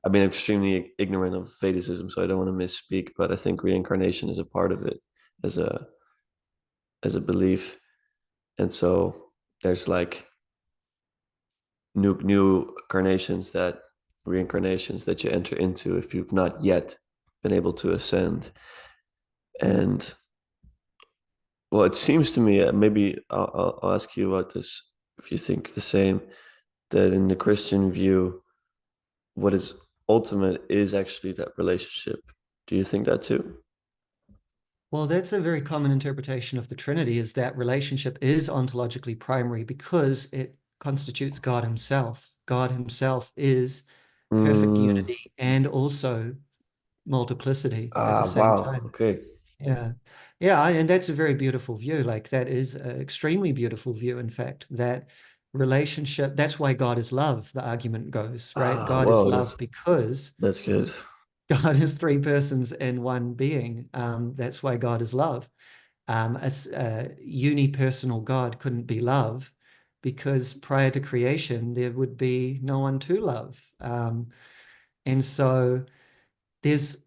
I've been extremely ignorant of Vedicism, so I don't want to misspeak, but I think reincarnation is a part of it as a belief. And so there's like new carnations that reincarnations that you enter into if you've not yet been able to ascend. And well, it seems to me, maybe I'll ask you about this if you think the same, that in the Christian view, what is ultimate is actually that relationship. Do you think that too? Well, that's a very common interpretation of the Trinity, is that relationship is ontologically primary because it constitutes God himself. God himself is perfect Mm, unity and also multiplicity at the same wow. time. Okay. Yeah. Yeah, and that's a very beautiful view. Like, that is an extremely beautiful view, in fact, that relationship. That's why God is love, the argument goes, right? Ah, God is whoa, love because that's good. God is three persons in one being. That's why God is love. It's a unipersonal God couldn't be love because prior to creation, there would be no one to love. And so there's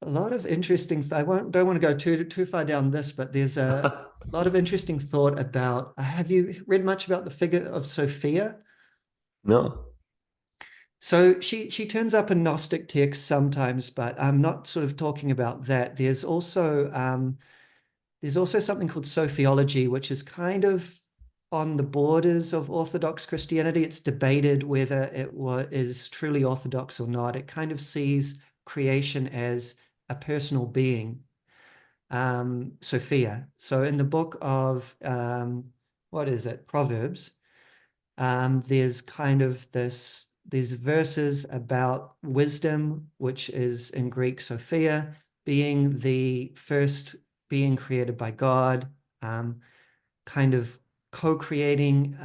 a lot of interesting, don't want to go too far down this, but there's a lot of interesting thought about, have you read much about the figure of Sophia? No. So she turns up in Gnostic texts sometimes, but I'm not sort of talking about that. There's also something called Sophiology, which is kind of on the borders of Orthodox Christianity. It's debated whether is truly Orthodox or not. It kind of sees creation as a personal being, Sophia. So in the book of, what is it, Proverbs, there's kind of these verses about wisdom, which is in Greek Sophia, being the first being created by God, kind of co-creating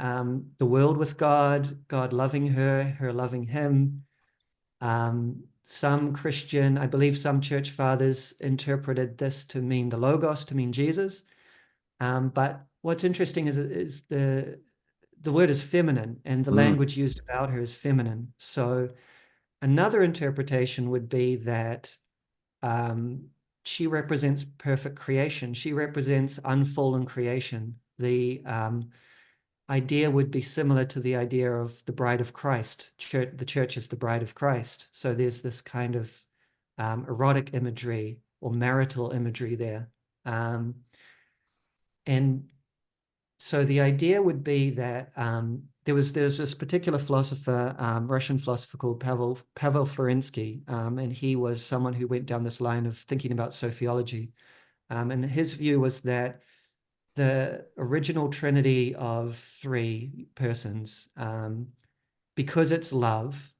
the world with God, God loving her, her loving him. Some Christian, I believe some church fathers interpreted this to mean the Logos, to mean Jesus. But what's interesting is the word is feminine and the Mm, language used about her is feminine. So another interpretation would be that um, she represents perfect creation. She represents unfallen creation. The idea would be similar to the idea of the bride of Christ. The church is the bride of Christ. So there's this kind of erotic imagery or marital imagery there. And so the idea would be that there's this particular philosopher, Russian philosopher called Pavel Florensky, and he was someone who went down this line of thinking about sophiology. And his view was that the original Trinity of three persons, because it's love,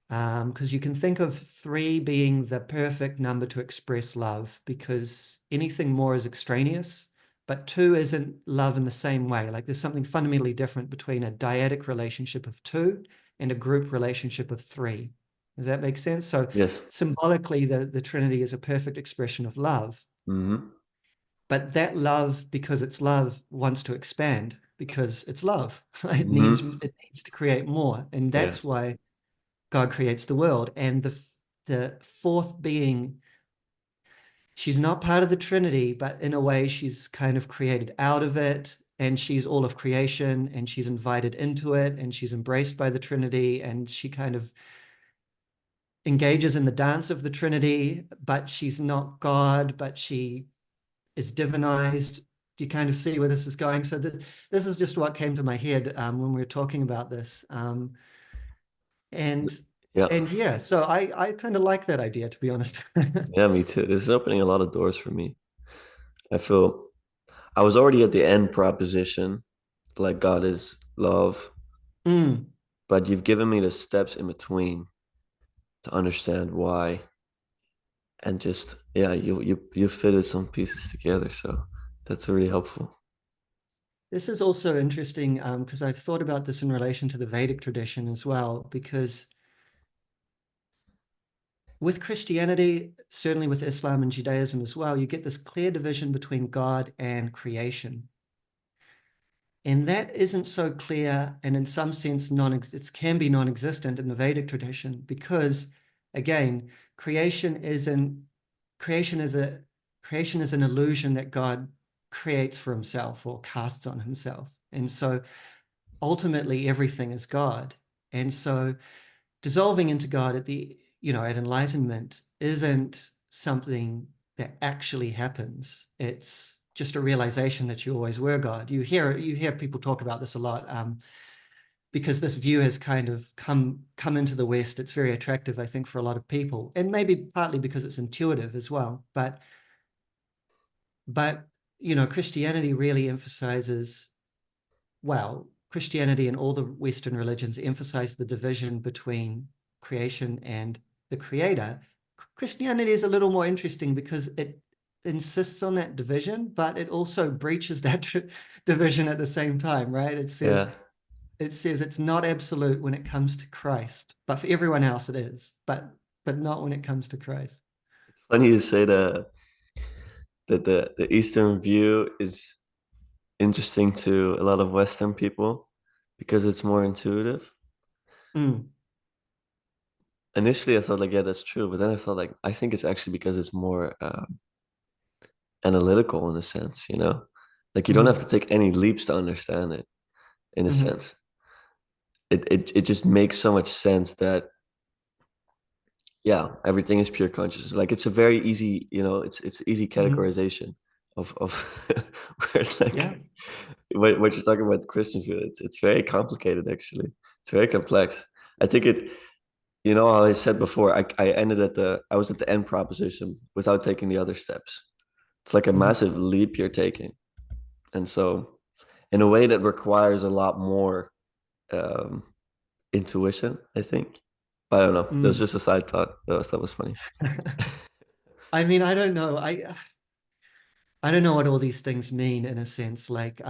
because you can think of three being the perfect number to express love, because anything more is extraneous, but two isn't love in the same way. Like there's something fundamentally different between a dyadic relationship of two and a group relationship of three. Does that make sense? So yes. symbolically, the Trinity is a perfect expression of love. Mm-hmm. But that love, because it's love, wants to expand because it's love. Mm-hmm. It needs to create more. And Yeah. that's why God creates the world. And the fourth being, she's not part of the Trinity, but in a way, she's kind of created out of it. And she's all of creation, and she's invited into it, and she's embraced by the Trinity, and she kind of engages in the dance of the Trinity, but she's not God, but she is divinized. Do you kind of see where this is going? So this is just what came to my head when we were talking about this. And Yeah. and yeah, so I kind of like that idea, to be honest. Yeah, me too. This is opening a lot of doors for me. I feel I was already at the end proposition, like God is love, Mm. but you've given me the steps in between to understand why. And just yeah, you fitted some pieces together. So that's really helpful. This is also interesting because I've thought about this in relation to the Vedic tradition as well, because with Christianity, certainly with Islam and Judaism as well, you get this clear division between God and creation. And that isn't so clear, and in some sense, it can be non-existent in the Vedic tradition because, again, creation isn't creation is a creation is an illusion that God creates for himself or casts on himself. And so ultimately everything is God. And so dissolving into God at enlightenment isn't something that actually happens. It's just a realization that you always were God. You hear people talk about this a lot because this view has kind of come into the West. It's very attractive, I think, for a lot of people, and maybe partly because it's intuitive as well. But Christianity really emphasizes, well, Christianity and all the Western religions emphasize the division between creation and the creator. Christianity is a little more interesting because it insists on that division, but it also breaches that division at the same time, right? It says Yeah. it says it's not absolute when it comes to Christ, but for everyone else it is, but not when it comes to Christ. Funny you say that the Eastern view is interesting to a lot of Western people because it's more intuitive. Mm, Initially, I thought like, yeah, that's true, but then I thought like, I think it's actually because it's more analytical in a sense, you know? Like you don't have to mm, take any leaps to understand it in a mhm, sense. It just makes so much sense that yeah, everything is pure consciousness. Like it's a very easy, it's easy mhm. categorization of whereas like Yeah. what you're talking about the Christian view, it's very complicated actually. It's very complex. I think how I said before, I was at the end proposition without taking the other steps. It's like a Mhm, massive leap you're taking. And so in a way that requires a lot more um intuition, I think. But I don't know. That was mm. just a side thought. That was funny. I mean, I don't know. I don't know what all these things mean in a sense. Like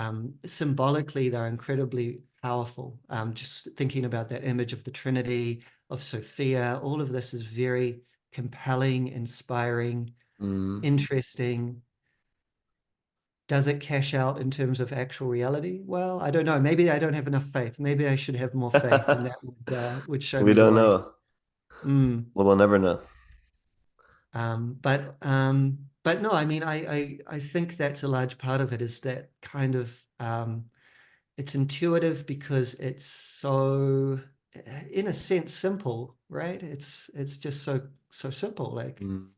symbolically, they're incredibly powerful. Just thinking about that image of the Trinity, of Sophia, all of this is very compelling, inspiring, Mm. interesting. Does it cash out in terms of actual reality? Well, I don't know. Maybe I don't have enough faith. Maybe I should have more faith, and that would show We me the don't way. know. Mm. Well, we'll never know. But no, I mean, I think that's a large part of it is that kind of it's intuitive because it's so, in a sense, simple, right? It's just so simple. Like Mm.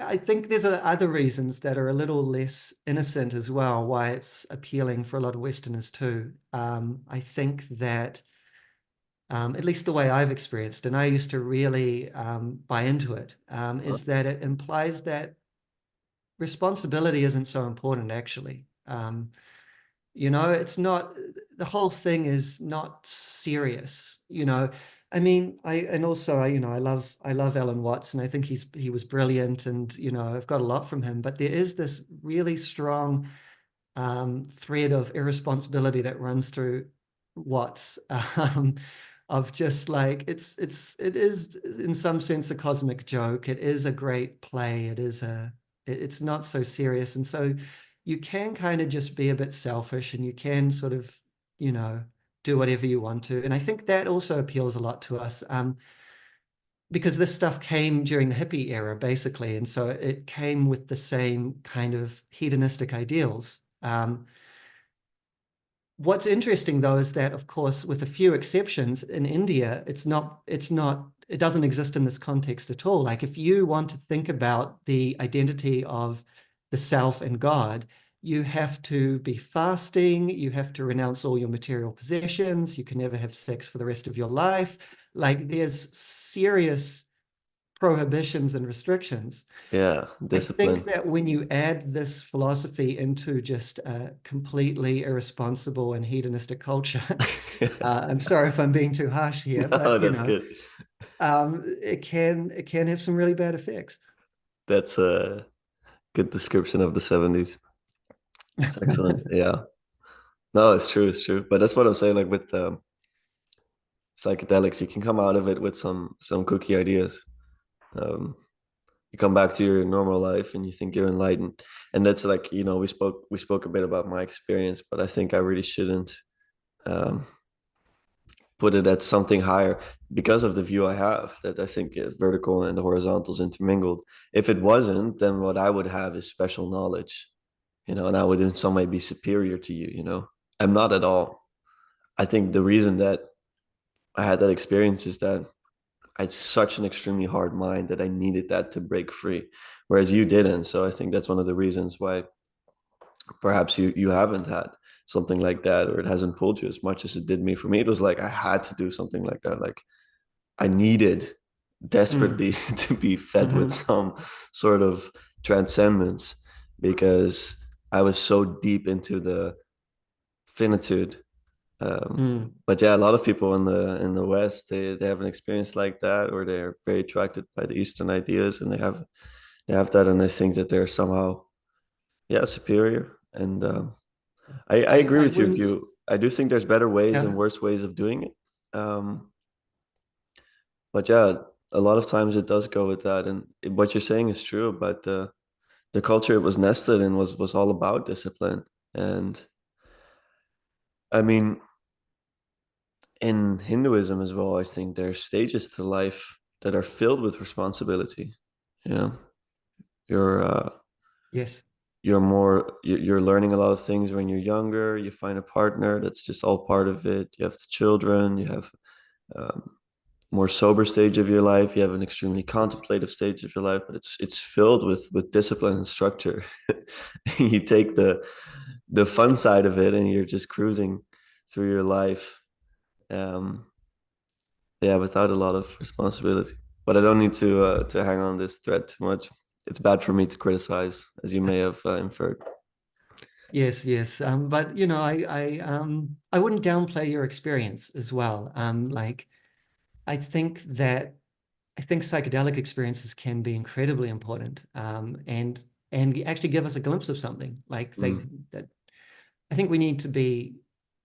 I think there's other reasons that are a little less innocent as well, why it's appealing for a lot of Westerners too. I think that at least the way I've experienced, and I used to really buy into it, Huh? is that it implies that responsibility isn't so important actually. It's not, the whole thing is not serious. I mean, and also I love Alan Watts, and I think he was brilliant, and I've got a lot from him. But there is this really strong thread of irresponsibility that runs through Watts, of just like it is in some sense a cosmic joke. It is a great play. It's not so serious, and so you can kind of just be a bit selfish, and you can sort of you know do whatever you want to. And I think that also appeals a lot to us. Because this stuff came during the hippie era, basically, and so it came with the same kind of hedonistic ideals. What's interesting though is that, of course, with a few exceptions, in India, it doesn't exist in this context at all. Like if you want to think about the identity of the self and God, you have to be fasting, you have to renounce all your material possessions, you can never have sex for the rest of your life. Like there's serious prohibitions and restrictions. Yeah, I think discipline. that when you add this philosophy into just a completely irresponsible and hedonistic culture, I'm sorry if I'm being too harsh here, No, but that's good. it can have some really bad effects. That's a good description of the 70s. It's excellent. Yeah. No, it's true. It's true. But that's what I'm saying. Like with psychedelics, you can come out of it with some kooky ideas. Um, you come back to your normal life and you think you're enlightened, and that's like we spoke a bit about my experience, but I think I really shouldn't um, put it at something higher because of the view I have that I think vertical and the horizontal is intermingled. If it wasn't, then what I would have is special knowledge, and I would in some way be superior to you. I'm not at all. I think the reason that I had that experience is that I had such an extremely hard mind that I needed that to break free, whereas you didn't. So I think that's one of the reasons why perhaps you haven't had something like that, or it hasn't pulled you as much as it did me. For me, it was like I had to do something like that. Like I needed Mm, desperately to be fed with mhm, some sort of transcendence because I was so deep into the finitude. mm. But yeah, a lot of people in the West they have an experience like that, or they're very attracted by the Eastern ideas, and they have that, and they think that they're somehow superior. And I I agree I with your wouldn't. view. I do think there's better ways and Yeah. worse ways of doing it. Um, but yeah, a lot of times it does go with that. And what you're saying is true, but the culture it was nested in was all about discipline. And I mean, in Hinduism as well, I think there's stages to life that are filled with responsibility. You know, you're Yes. you're learning a lot of things when you're younger. You find a partner, that's just all part of it. You have the children, you have um, more sober stage of your life, you have an extremely Yes. contemplative stage of your life, but it's filled with discipline and structure. You take the fun side of it and you're just cruising through your life, um yeah, without a lot of responsibility. But I don't need to hang on this thread too much. It's bad for me to criticize, as you may have inferred. Yes, yes. But I wouldn't downplay your experience as well. Like I think that I think psychedelic experiences can be incredibly important, and actually give us a glimpse of something. Like they Mm, that I think we need to be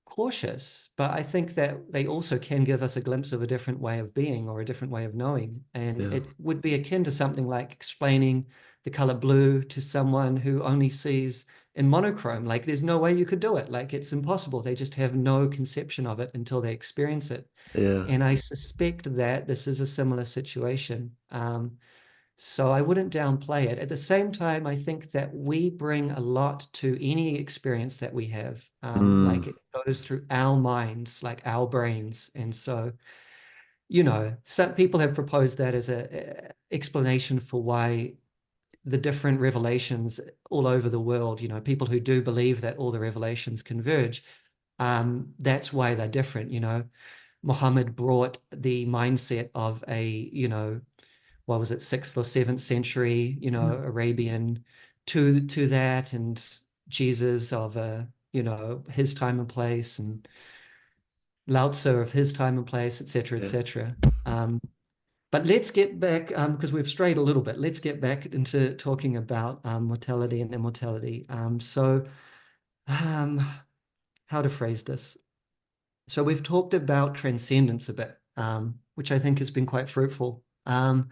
cautious, but I think that they also can give us a glimpse of a different way of being or a different way of knowing. And yeah, it would be akin to something like explaining the color blue to someone who only sees in monochrome. Like there's no way you could do it. Like it's impossible. They just have no conception of it until they experience it. yeah. And I suspect that this is a similar situation. So I wouldn't downplay it. At the same time, I think that we bring a lot to any experience that we have. Mm, Like it goes through our minds, like our brains. And so, you know, some people have proposed that as a explanation for why the different revelations all over the world, you know, people who do believe that all the revelations converge, that's why they're different. You know, Muhammad brought the mindset of a, you know, what was it, sixth or seventh century, you know, Arabian to that, and Jesus of you know, his time and place, and Lao Tzu of his time and place, etc., yeah. etc. But let's get back, because we've strayed a little bit. Let's get back into talking about mortality and immortality. Um, how to phrase this? So we've talked about transcendence a bit, which I think has been quite fruitful. I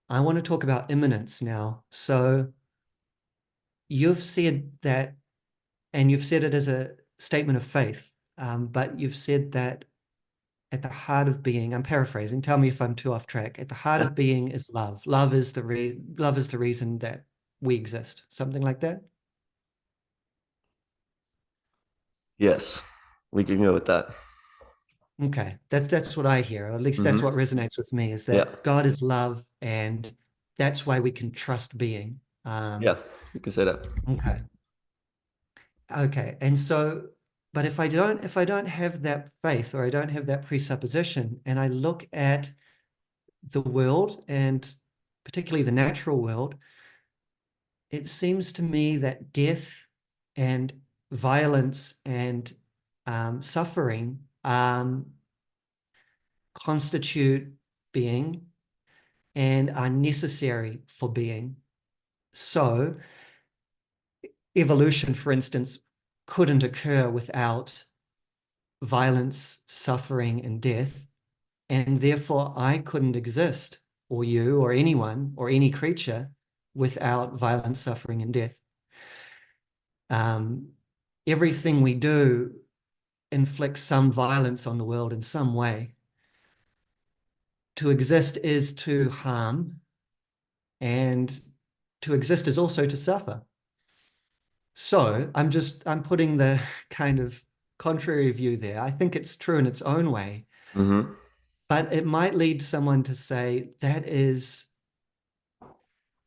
want to talk about immanence now. So you've said that, and you've said it as a statement of faith, but you've said that at the heart of being, I'm paraphrasing, tell me if I'm too off track. At the heart Yeah. of being is love. Love is the reason that we exist. Something like that. Yes, we can go with that. Okay. That's what I hear, or at least that's what Hmm. resonates with me, is Yeah, that God is love, and that's why we can trust being. yeah, you can say that. Okay. Okay. And so, but if I don't have that faith, or I don't have that presupposition, and I look at the world, and particularly the natural world, it seems to me that death and violence and suffering constitute being and are necessary for being. So, evolution, for instance, couldn't occur without violence, suffering, and death. And therefore, I couldn't exist, or you, or anyone, or any creature, without violence, suffering, and death. Um, Everything we do inflicts some violence on the world in some way. To exist is to harm, and to exist is also to suffer. So I'm putting the kind of contrary view there. I think it's true in its own way, Hmm. but it might lead someone to say that is,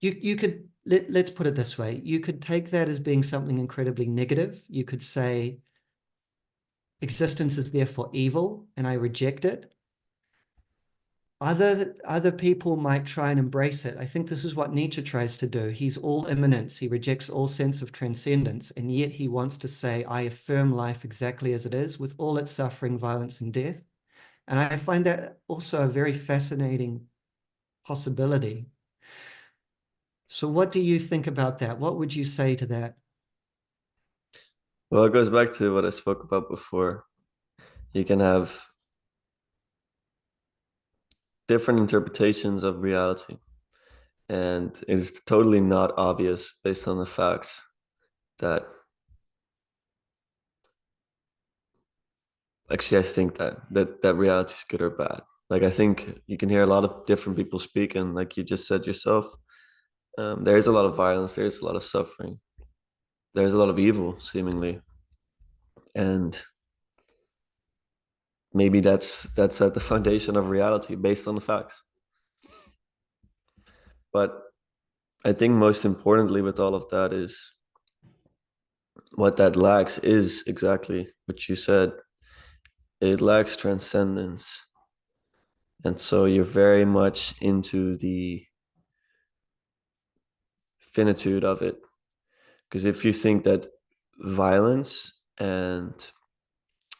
you could, let's put it this way. You could take that as being something incredibly negative. You could say existence is therefore evil and I reject it. Other people might try and embrace it. I think this is what Nietzsche tries to do. He's all immanence. He rejects all sense of transcendence, and yet he wants to say, I affirm life exactly as it is, with all its suffering, violence, and death. And I find that also a very fascinating possibility. So what do you think about that? What would you say to that? Well, it goes back to what I spoke about before. You can have different interpretations of reality, and it's totally not obvious based on the facts that actually I think that reality is good or bad. Like I think you can hear a lot of different people speak, and like you just said yourself, there's a lot of violence, there's a lot of suffering, there's a lot of evil, seemingly, and maybe that's at the foundation of reality based on the facts. But I think most importantly with all of that is what that lacks is exactly what you said. It lacks transcendence. And so you're very much into the finitude of it. Because if you think that violence and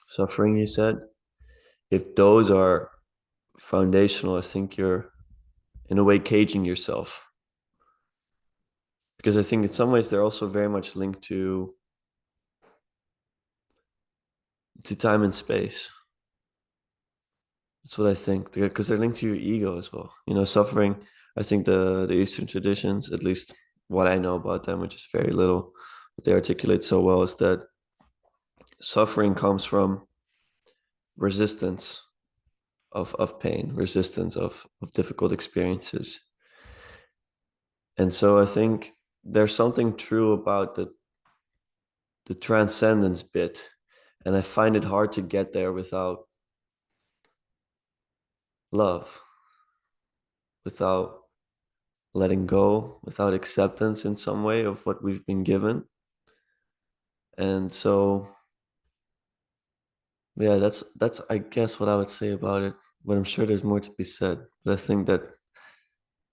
suffering, you said, if those are foundational, I think you're in a way caging yourself. Because I think in some ways they're also very much linked to time and space. That's what I think, because they're linked to your ego as well. You know, suffering. I think the Eastern traditions, at least what I know about them, which is very little, what they articulate so well is that suffering comes from resistance of pain, resistance of difficult experiences. And so I think there's something true about the transcendence bit. And I find it hard to get there without love, without letting go, without acceptance in some way of what we've been given. And so yeah, that's I guess what I would say about it. But I'm sure there's more to be said. But I think that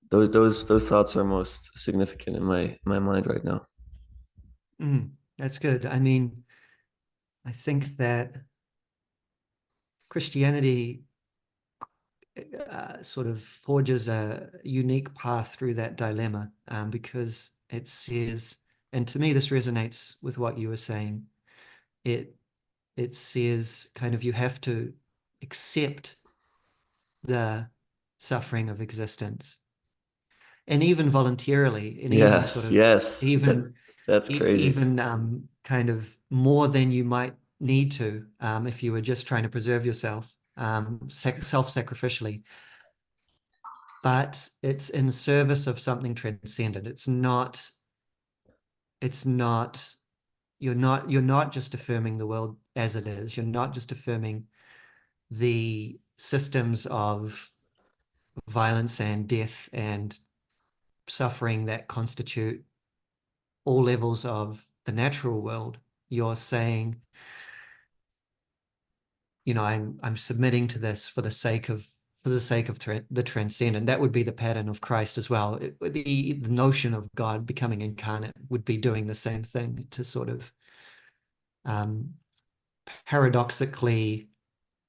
those thoughts are most significant in my mind right now. That's good. I mean, I think that Christianity sort of forges a unique path through that dilemma because it says, and to me, this resonates with what you were saying. It it says kind of you have to accept the suffering of existence, and even voluntarily, and even Yeah, sort of yes, even that's crazy. even kind of more than you might need to if you were just trying to preserve yourself self-sacrificially. But it's in service of something transcendent. It's not you're not just affirming the world as it is. You're not just affirming the systems of violence and death and suffering that constitute all levels of the natural world. You're saying, I'm submitting to this for the sake of the transcendent. That would be the pattern of Christ as well. The notion of God becoming incarnate would be doing the same thing to sort of um, paradoxically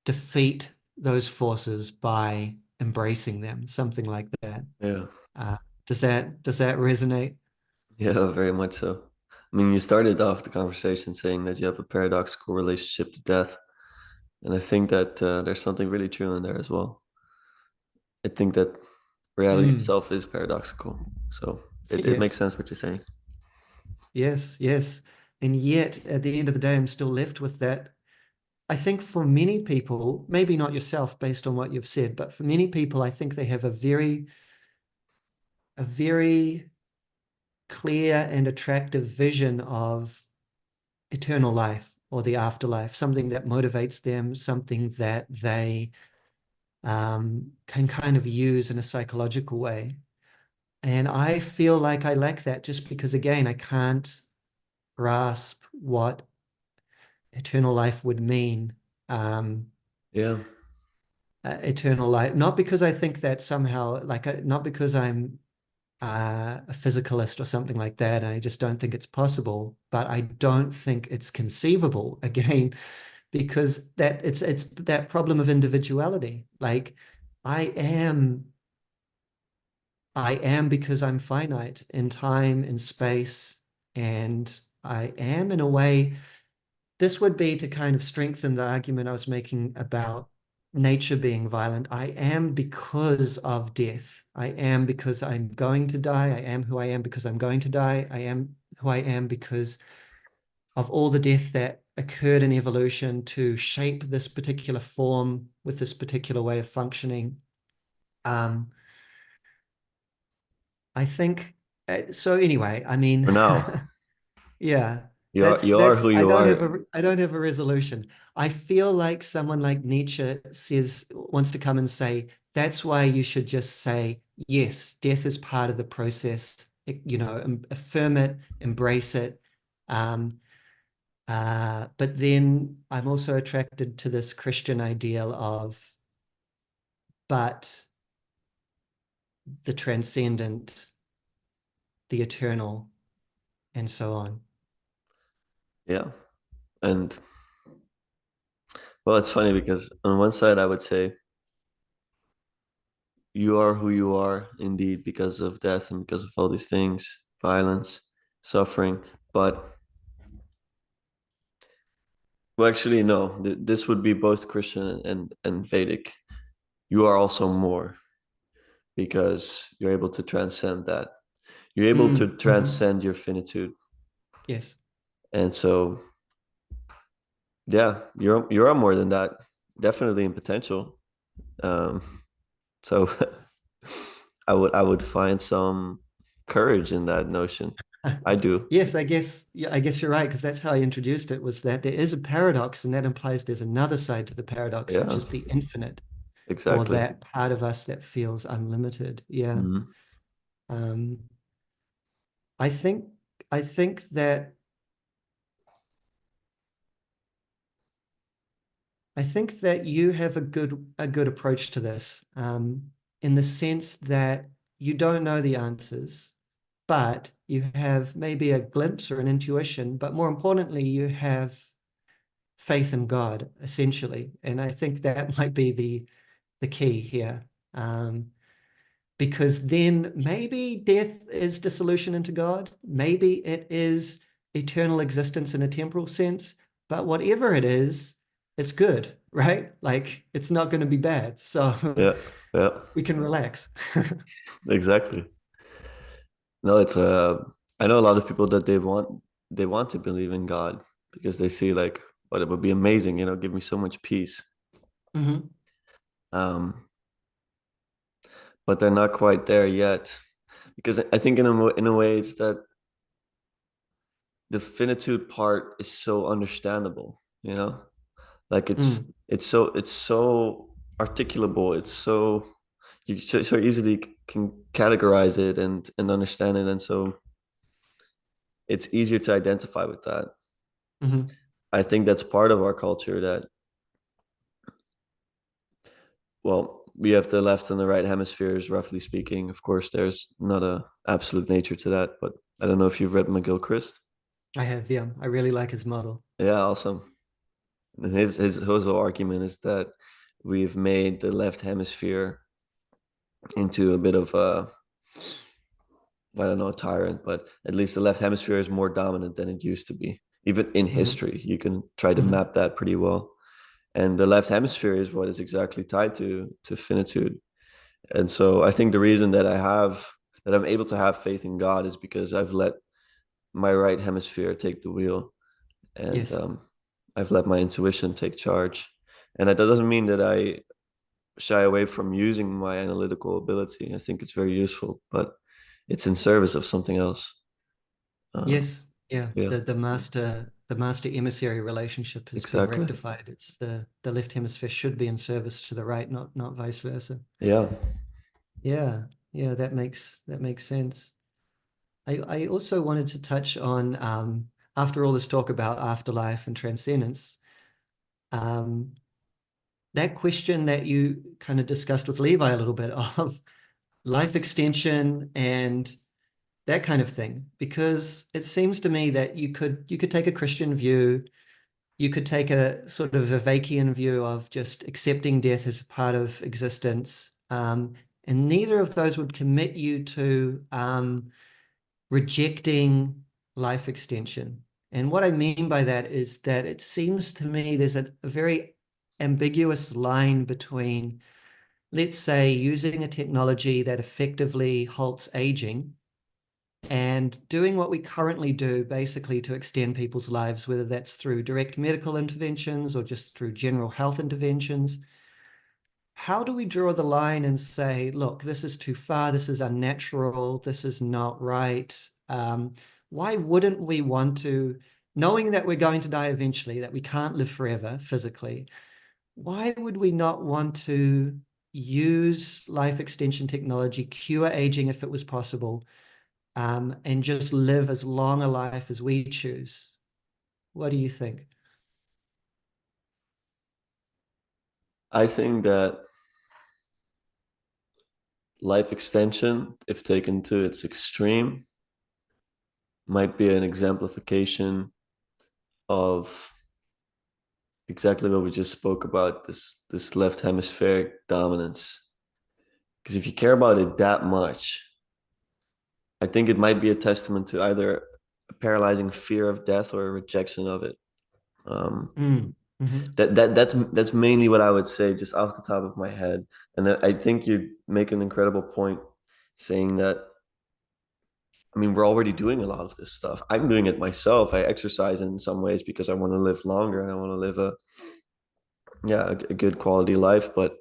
defeat those forces by embracing them, something like that. Yeah, Uh, does that resonate? yeah, very much so. I mean, you started off the conversation saying that you have a paradoxical relationship to death, and I think that there's something really true in there as well. I think that reality Mm, itself is paradoxical, so it makes yes, sense what you're saying. yes, yes. And yet, at the end of the day, I'm still left with that. I think for many people, maybe not yourself based on what you've said, but for many people, I think they have a very clear and attractive vision of eternal life or the afterlife, something that motivates them, something that they can kind of use in a psychological way. And I feel like I lack that just because, again, I can't grasp what eternal life would mean. Um, Yeah, Eternal life, not because I think that somehow, like, not because I'm a physicalist or something like that, and I just don't think it's possible, but I don't think it's conceivable again, because it's that problem of individuality. Like, I am I am because I'm finite in time and space, and I am in a way. this would be to kind of strengthen the argument I was making about nature being violent. I am because of death. I am because I'm going to die. I am who I am because I'm going to die. I am who I am because of all the death that occurred in evolution to shape this particular form with this particular way of functioning. Um, I think so. Anyway, I mean, For now, yeah, you are that's who you are. I don't have a resolution. I feel like someone like Nietzsche wants to come and say that's why you should just say yes, death is part of the process. You know, affirm it, embrace it. Um, but then I'm also attracted to this Christian ideal of but the transcendent, the eternal, and so on. Yeah. And well, it's funny because on one side I would say you are who you are indeed because of death and because of all these things, violence, suffering. But well, actually, no, this would be both Christian and Vedic. You are also more because you're able to transcend that. You're able to Mhm. transcend your finitude. Yes. And so, yeah, you're more than that, definitely in potential. So I would find some courage in that notion. I do. Yes, I guess yeah, I guess you're right, because that's how I introduced it, was that there is a paradox, and that implies there's another side to the paradox, which Yeah, is the infinite, or exactly. that part of us that feels unlimited. Yeah. Mhm. Um, I think I think that I think that you have a good approach to this, in the sense that you don't know the answers, but you have maybe a glimpse or an intuition, but more importantly, you have faith in God, essentially. And I think that might be the key here. Because then maybe death is dissolution into God. Maybe it is eternal existence in a temporal sense. But whatever it is, it's good, right? Like it's not going to be bad. So Yeah, yeah, we can relax. exactly. No, it's I know a lot of people that they want to believe in God because they see like, but it would be amazing, give me so much peace. Mhm. Um, but they're not quite there yet because I think in a way it's that the finitude part is so understandable, like Mm. it's so articulable. It's so you so easily can categorize it and understand it, and so it's easier to identify with that. Mhm. I think that's part of our culture that, well, we have the left and the right hemispheres, roughly speaking. Of course, there's not a absolute nature to that, but I don't know if you've read McGilchrist. I have, yeah. I really like his model. Yeah, awesome. And his whole argument is that we've made the left hemisphere into a bit of a, I don't know, a tyrant, but at least the left hemisphere is more dominant than it used to be. Even in Mhm. history, you can try to Mhm. map that pretty well. And the left hemisphere is what is exactly tied to finitude. And so I think the reason that I'm able to have faith in God is because I've let my right hemisphere take the wheel, and Yes. I've let my intuition take charge. And that doesn't mean that I shy away from using my analytical ability. I think it's very useful, but it's in service of something else. Um, Yes. Yeah. yeah, The master emissary relationship has been exactly. rectified. It's the left hemisphere should be in service to the right, not vice versa. Yeah. Yeah. Yeah, that makes sense. I also wanted to touch on after all this talk about afterlife and transcendence, um, that question that you kind of discussed with Levi a little bit of life extension and that kind of thing, because it seems to me that you could take a Christian view, you could take a sort of Vivekian view of just accepting death as a part of existence, and neither of those would commit you to rejecting life extension. And what I mean by that is that it seems to me there's a very ambiguous line between, let's say, using a technology that effectively halts aging and doing what we currently do basically to extend people's lives, whether that's through direct medical interventions or just through general health interventions. How do we draw the line and say, look, this is too far, this is unnatural, this is not right? Why wouldn't we want to, knowing that we're going to die eventually, that we can't live forever physically, why would we not want to use life extension technology, cure aging if it was possible, and just live as long a life as we choose? What do you think? I think that life extension, if taken to its extreme, might be an exemplification of exactly what we just spoke about, this left hemispheric dominance. Because if you care about it that much, I think it might be a testament to either a paralyzing fear of death or a rejection of it. Um, Mm, mhm, that's mainly what I would say, just off the top of my head. And I think you make an incredible point, saying that. I mean, we're already doing a lot of this stuff. I'm doing it myself. I exercise in some ways because I want to live longer and I want to live a good quality life. But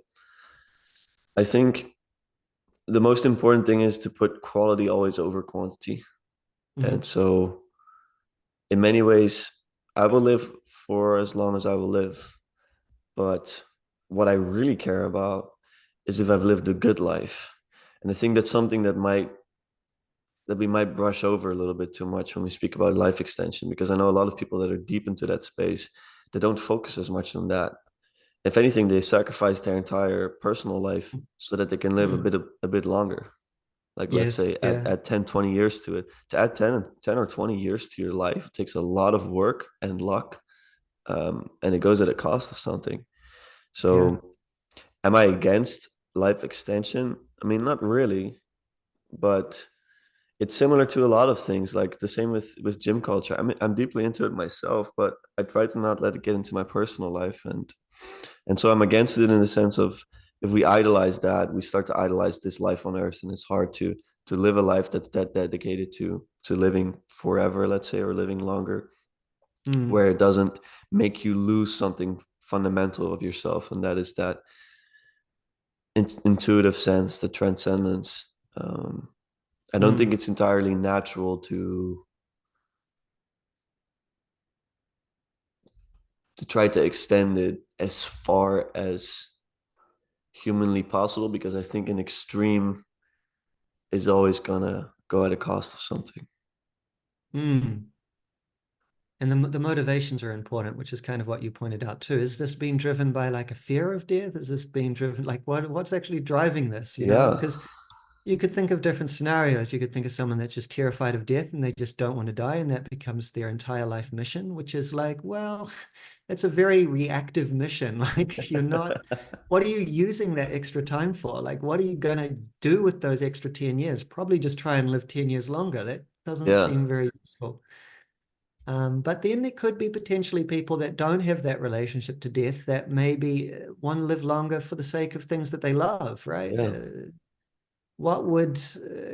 I think the most important thing is to put quality always over quantity. And mhm, so, in many ways, I will live for as long as I will live. But what I really care about is if I've lived a good life. And I think that's something that we might brush over a little bit too much when we speak about life extension, because I know a lot of people that are deep into that space, they don't focus as much on that. If anything, they sacrifice their entire personal life so that they can live mm. a bit longer. Like, let's say Yes, yeah, add 10, 20 years to it. To add 10 or 20 years to your life, it takes a lot of work and luck. And it goes at a cost of something. yeah. So am I against life extension? I mean, not really, but it's similar to a lot of things, like the same with gym culture. I mean, I'm deeply into it myself, but I try to not let it get into my personal life, and so I'm against it in the sense of, if we idolize that, we start to idolize this life on earth, and it's hard to live a life that's that dedicated to living forever, let's say, or living longer, Mm, where it doesn't make you lose something fundamental of yourself, and that is that intuitive sense, the transcendence. I don't think mm, it's entirely natural to try to extend it as far as humanly possible, because I think an extreme is always gonna go at a cost of something. mm. And the motivations are important, which is kind of what you pointed out too. Is this being driven by like a fear of death? Is this being driven like what's actually driving this, you know? Yeah, Because you could think of different scenarios. You could think of someone that's just terrified of death and they just don't want to die, and that becomes their entire life mission, which is like, well, it's a very reactive mission. Like, you're not, what are you using that extra time for? Like, what are you going to do with those extra 10 years? Probably just try and live 10 years longer. That doesn't yeah, seem very useful. But then there could be potentially people that don't have that relationship to death that maybe want to live longer for the sake of things that they love, right? yeah, What would,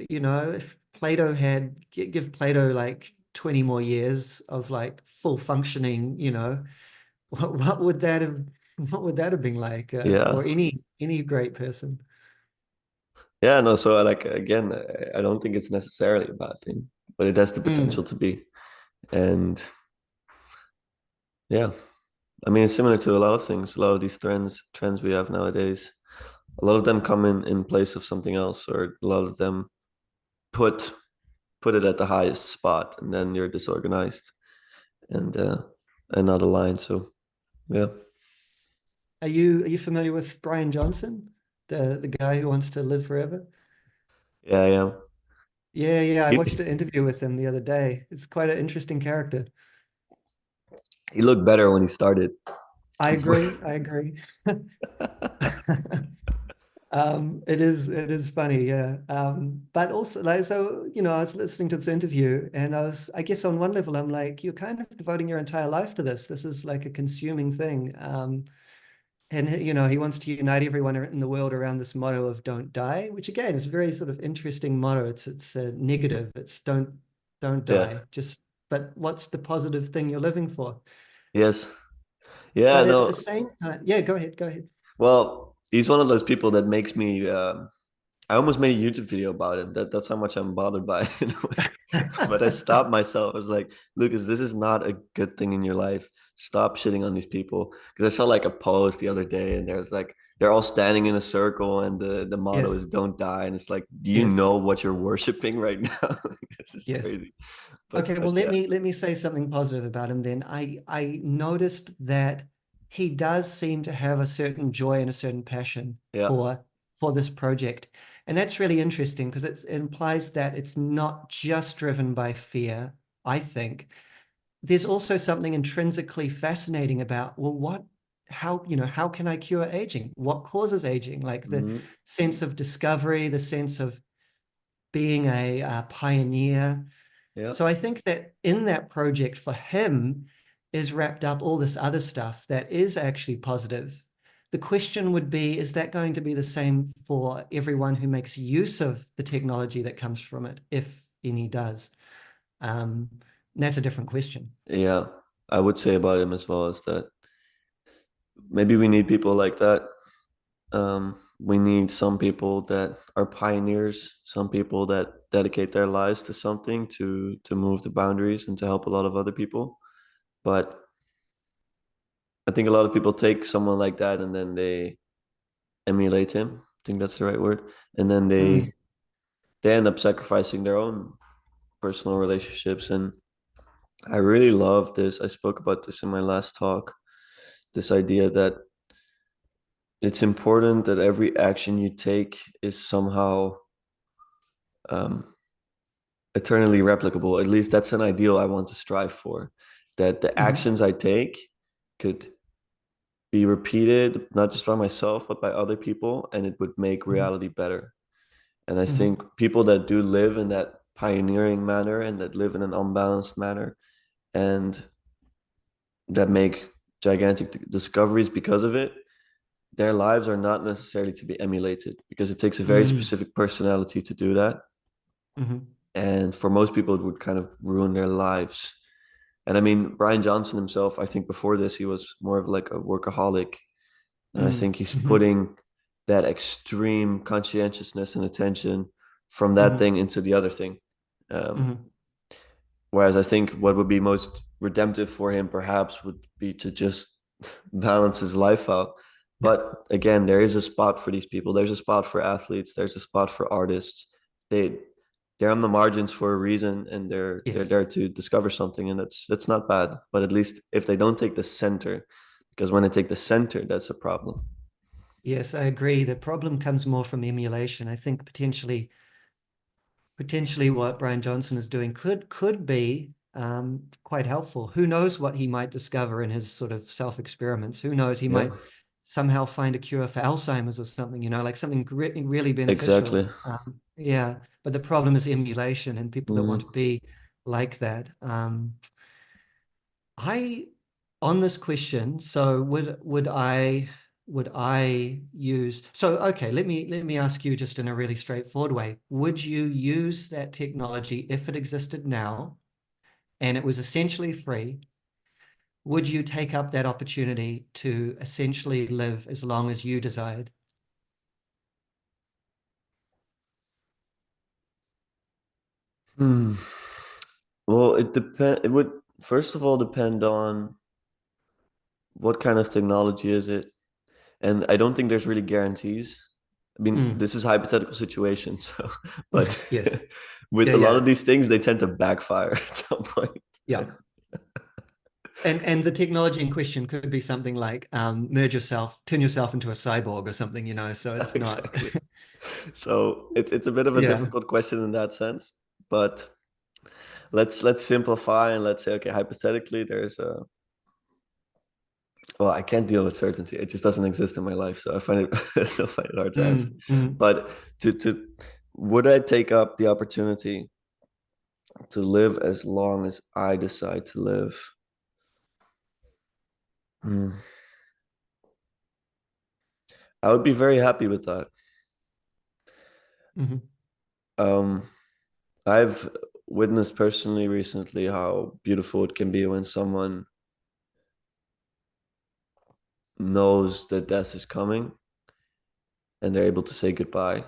if Plato had, give Plato like 20 more years of like full functioning, what would that have, what would that have been like? Or yeah, any great person? yeah. No, so I like, again, I don't think it's necessarily a bad thing, but it has the potential Mm, to be. And yeah, I mean, it's similar to a lot of things. A lot of these trends we have nowadays. A lot of them come in place of something else, or a lot of them put put it at the highest spot, and then you're disorganized and not aligned. So yeah, are you familiar with Bryan Johnson, the guy who wants to live forever? yeah, yeah. Yeah, yeah. I He watched an interview with him the other day. It's quite an interesting character. he looked better when he started. I agree. I agree. It is funny, yeah. But also like so, I was listening to this interview and I guess on one level I'm like, you're kind of devoting your entire life to this. This is like a consuming thing. And he wants to unite everyone in the world around this motto of don't die, which again is a very sort of interesting motto. It's a negative. It's don't Yeah. die. But what's the positive thing you're living for? Yes. Yeah, But at the no. same time, yeah, go ahead, go ahead. Well, he's one of those people that makes me I almost made a YouTube video about it. That's how much I'm bothered by it in a way. But I stopped myself. I was like, Lucas, this is not a good thing in your life. Stop shitting on these people. Because I saw like a post the other day and there's like they're all standing in a circle and the motto Yes, is don't die. And it's like, do you yes, know what you're worshiping right now? Like, this is yes. crazy. Okay, well, But let yeah. me let me say something positive about him then. I noticed that he does seem to have a certain joy and a certain passion Yeah. for this project. And that's really interesting because it implies that it's not just driven by fear, I think. There's also something intrinsically fascinating about, well, how can I cure aging? What causes aging? Like the Mhm. sense of discovery, the sense of being a pioneer. Yeah. So I think that in that project for him is wrapped up all this other stuff that is actually positive. The question would be, is that going to be the same for everyone who makes use of the technology that comes from it, if any does? Um, that's a different question. Yeah. I would say about him as well as that maybe we need people like that. We need some people that are pioneers, some people that dedicate their lives to something to move the boundaries and to help a lot of other people. But I think a lot of people take someone like that and then they emulate him. I think that's the right word. And then Mm, they end up sacrificing their own personal relationships. And I really love this. I spoke about this in my last talk. This idea that it's important that every action you take is somehow um, eternally replicable. At least that's an ideal I want to strive for. That the mhm, actions I take could be repeated, not just by myself, but by other people, and it would make mhm, reality better. And I mhm, think people that do live in that pioneering manner and that live in an unbalanced manner and that make gigantic discoveries because of it, their lives are not necessarily to be emulated because it takes a very mm, specific personality to do that. mhm, And for most people, it would kind of ruin their lives. And I mean, Bryan Johnson himself, I think before this, he was more of like a workaholic. And I mm, think he's mhm, putting that extreme conscientiousness and attention from that mhm, thing into the other thing. Um, mhm. Whereas I think what would be most redemptive for him perhaps would be to just balance his life out. Yeah. But again, there is a spot for these people. There's a spot for athletes. There's a spot for artists. They they're on the margins for a reason, and they're Yes. there to discover something, and that's not bad. But at least if they don't take the center, because when they take the center, that's a problem. Yes, I agree. The problem comes more from emulation. I think potentially what Bryan Johnson is doing could be quite helpful. Who knows what he might discover in his sort of self experiments? Who knows? He Yeah, might somehow find a cure for Alzheimer's or something, like something really beneficial. exactly. Yeah, but the problem is emulation and people that want to Mm. be like that. I on this question, so would I use so okay, let me ask you just in a really straightforward way. Would you use that technology if it existed now and it was essentially free? Would you take up that opportunity to essentially live as long as you desired? Hmm. Well, it depend. It would first of all depend on what kind of technology is it, and I don't think there's really guarantees. I mean, Mm. this is hypothetical situations, so, but Yes. with Yeah, a lot yeah. of these things, they tend to backfire at some point. Yeah. And the technology in question could be something like turn yourself into a cyborg or something, so it's not. Exactly. So it's a bit of a Yeah. difficult question in that sense, but let's simplify and let's say, okay, hypothetically, there's a Well, I can't deal with certainty. It just doesn't exist in my life, so I find it I still find it hard to answer. Mm. But to would I take up the opportunity to live as long as I decide to live? Hmm. I would be very happy with that. Mhm. Um, I've witnessed personally recently how beautiful it can be when someone knows that death is coming and they're able to say goodbye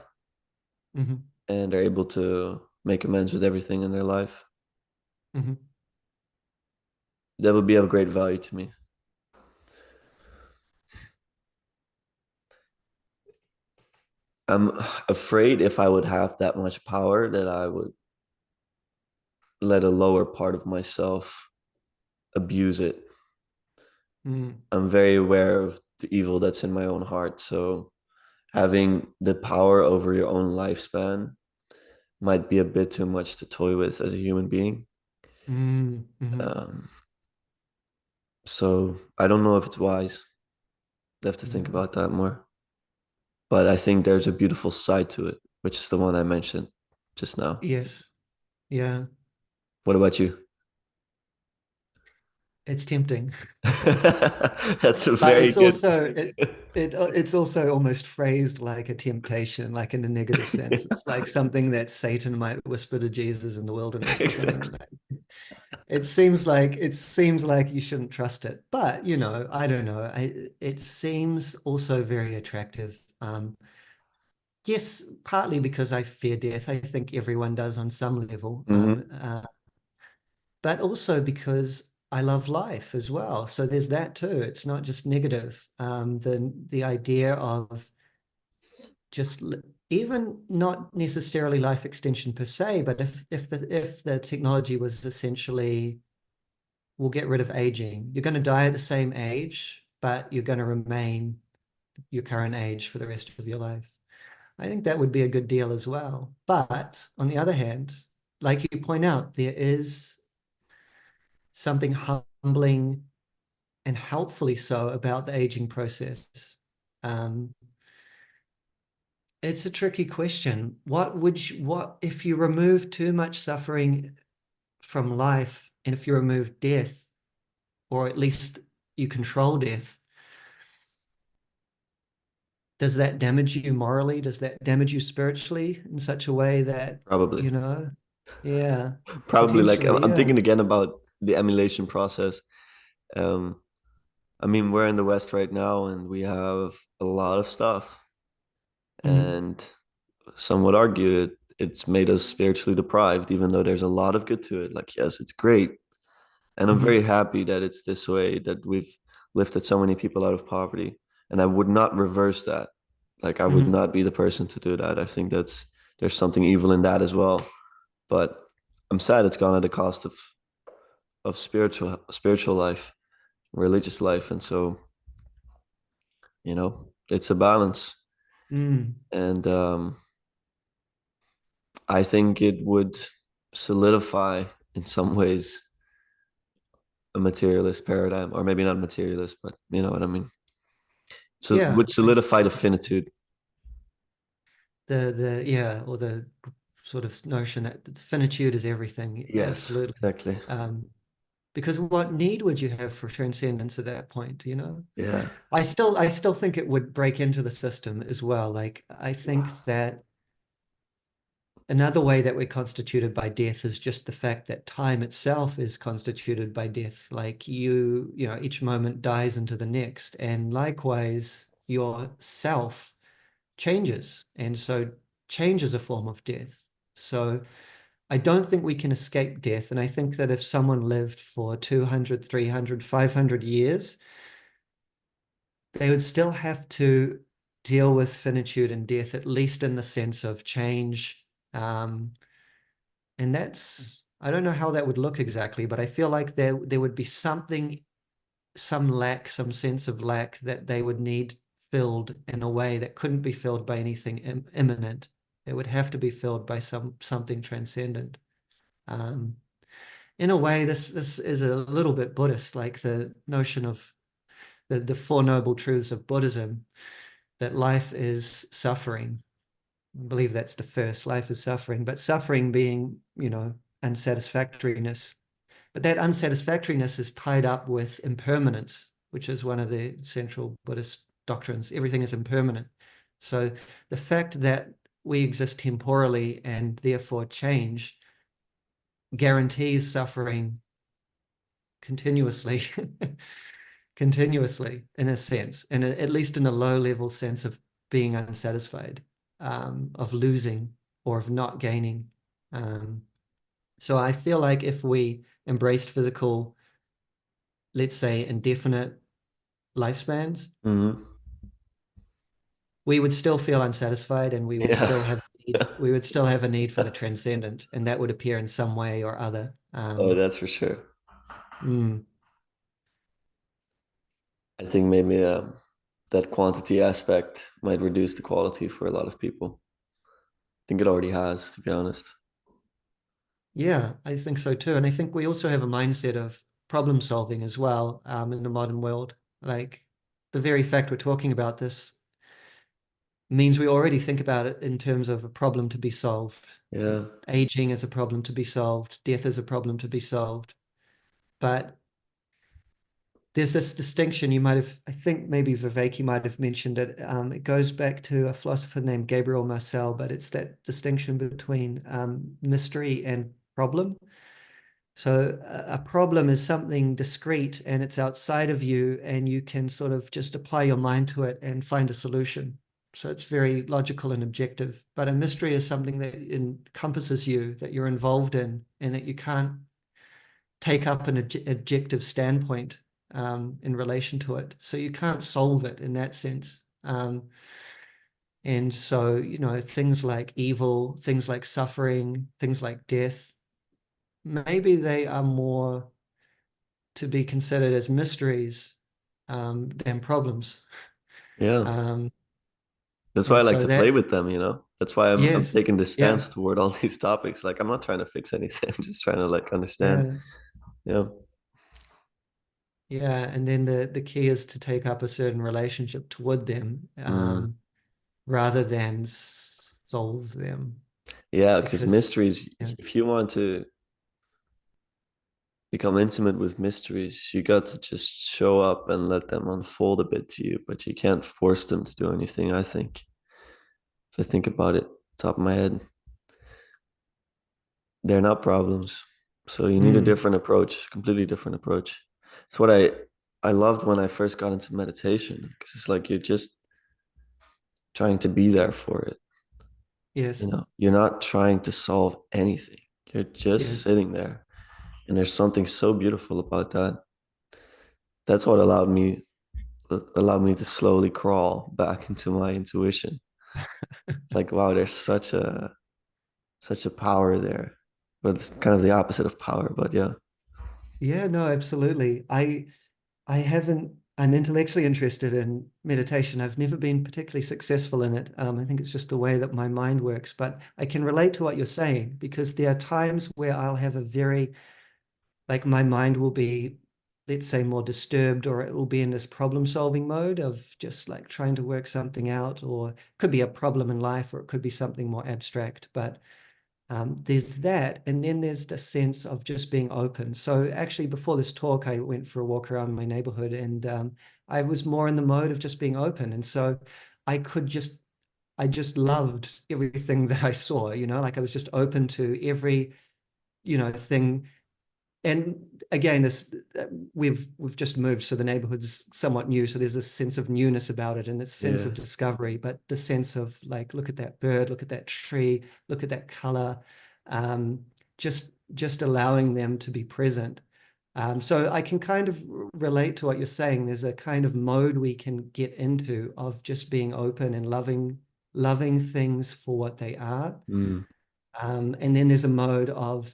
Mhm. and they're able to make amends with everything in their life. Mhm. That would be of great value to me. I'm afraid if I would have that much power that I would let a lower part of myself abuse it. Mm. I'm very aware of the evil that's in my own heart. So having the power over your own lifespan might be a bit too much to toy with as a human being. Mm. Mhm. Um, so I don't know if it's wise. I have to think Mm. about that more. But I think there's a beautiful side to it, which is the one I mentioned just now. Yes. Yeah. What about you? It's tempting. That's a But very it's good. also it's also almost phrased like a temptation, like in a negative sense. It's like something that Satan might whisper to Jesus in the wilderness or something Exactly. like that. It seems like you shouldn't trust it. But you know, I don't know. It seems also very attractive. Yes, partly because I fear death. I think everyone does on some level. Hmm. But also because I love life as well. So there's that too. It's not just negative. The idea of just even not necessarily life extension per se, but if the technology was essentially we'll get rid of aging, you're going to die at the same age, but you're going to remain your current age for the rest of your life. I think that would be a good deal as well. But on the other hand, like you point out, there is something humbling and helpfully so about the aging process. Um, it's a tricky question. What if you remove too much suffering from life, and if you remove death, or at least you control death, does that damage you morally? Does that damage you spiritually in such a way that, Probably. you know, yeah, Probably like potentially, I'm yeah. thinking again about the emulation process. Um, I mean, we're in the West right now and we have a lot of stuff. Mm-hmm. And some would argue it's made us spiritually deprived, even though there's a lot of good to it. Like, yes, it's great. And I'm very Mm-hmm. happy that it's this way, that we've lifted so many people out of poverty. And I would not reverse that. Like, I would Mm-hmm. not be the person to do that. I think there's something evil in that as well. But I'm sad it's gone at the cost of spiritual life, religious life. And so, it's a balance. Mm. And I think it would solidify in some ways a materialist paradigm, or maybe not materialist, but you know what I mean. So it Yeah, would solidify the finitude. or the sort of notion that the finitude is everything. Yes, Absolutely. exactly. Um, because what need would you have for transcendence at that point, you know? Yeah, I still think it would break into the system as well. Like I think that another way that we're constituted by death is just the fact that time itself is constituted by death. Like you know, each moment dies into the next, and likewise, your self changes, and so change is a form of death. So I don't think we can escape death, and I think that if someone lived for 200, 300, 500 years, they would still have to deal with finitude and death, at least in the sense of change. And that's, I don't know how that would look exactly, but I feel like there would be something, some lack, some sense of lack that they would need filled in a way that couldn't be filled by anything imminent. It would have to be filled by something transcendent. Um, in a way, this is a little bit Buddhist, like the notion of the Four Noble Truths of Buddhism, that life is suffering. I believe that's the first, life is suffering, but suffering being, unsatisfactoriness. But that unsatisfactoriness is tied up with impermanence, which is one of the central Buddhist doctrines. Everything is impermanent. So the fact that we exist temporally and therefore change guarantees suffering continuously, continuously in a sense, and at least in a low level sense of being unsatisfied, of losing or of not gaining. Um, so I feel like if we embraced physical, let's say, indefinite lifespans, Hmm. we would still feel unsatisfied and we would Yeah. still have we would still have a need for the transcendent, and that would appear in some way or other. Oh, that's for sure. Mm, I think maybe that quantity aspect might reduce the quality for a lot of people. I think it already has, to be honest. yeah, I think so too. And I think we also have a mindset of problem solving as well, in the modern world. Like the very fact we're talking about this means we already think about it in terms of a problem to be solved. Yeah. Aging is a problem to be solved, death is a problem to be solved. But there's this distinction you might have, I think maybe Vivek, you might have mentioned it. It goes back to a philosopher named Gabriel Marcel, but it's that distinction between mystery and problem. So a problem is something discrete and it's outside of you, and you can sort of just apply your mind to it and find a solution. So it's very logical and objective. But a mystery is something that encompasses you, that you're involved in, and that you can't take up an objective standpoint in relation to it. So you can't solve it in that sense. And so, things like evil, things like suffering, things like death, maybe they are more to be considered as mysteries than problems. Yeah. Um, That's why and I like so to play that, with them, you know? That's why I'm yes, taking this yeah, stance toward all these topics. Like I'm not trying to fix anything. I'm just trying to like understand. yeah, Yeah. yeah. And then the key is to take up a certain relationship toward them, Mm. rather than solve them. Yeah, because Because, mysteries, yeah, if you want to become intimate with mysteries, you got to just show up and let them unfold a bit to you, but you can't force them to do anything, I think. If I think about it, top of my head, they're not problems. So you need a mm, different approach, completely different approach. It's what I loved when I first got into meditation because it's like you're just trying to be there for it. You yes, know, you're not trying to solve anything. You're just yes. sitting there. And there's something so beautiful about that. That's what allowed me to slowly crawl back into my intuition. It's like, wow, there's such a power there. But it's kind of the opposite of power, but yeah. Yeah, no, absolutely. I haven't, I'm intellectually interested in meditation. I've never been particularly successful in it. I think it's just the way that my mind works, but I can relate to what you're saying because there are times where I'll have a very, like my mind will be, let's say, more disturbed, or it will be in this problem solving mode of just like trying to work something out, or it could be a problem in life, or it could be something more abstract. But there's that, and then there's the sense of just being open. So actually, before this talk, I went for a walk around my neighborhood, and I was more in the mode of just being open. And so I could just, I just loved everything that I saw. Like I was just open to every, thing. And again, this we've just moved, so the neighborhood's somewhat new. So there's this sense of newness about it, and this sense of Yes. discovery. But the sense of like, look at that bird, look at that tree, look at that color, um, just allowing them to be present. So I can kind of relate to what you're saying. There's a kind of mode we can get into of just being open and loving things for what they are. Mm. And then there's a mode of,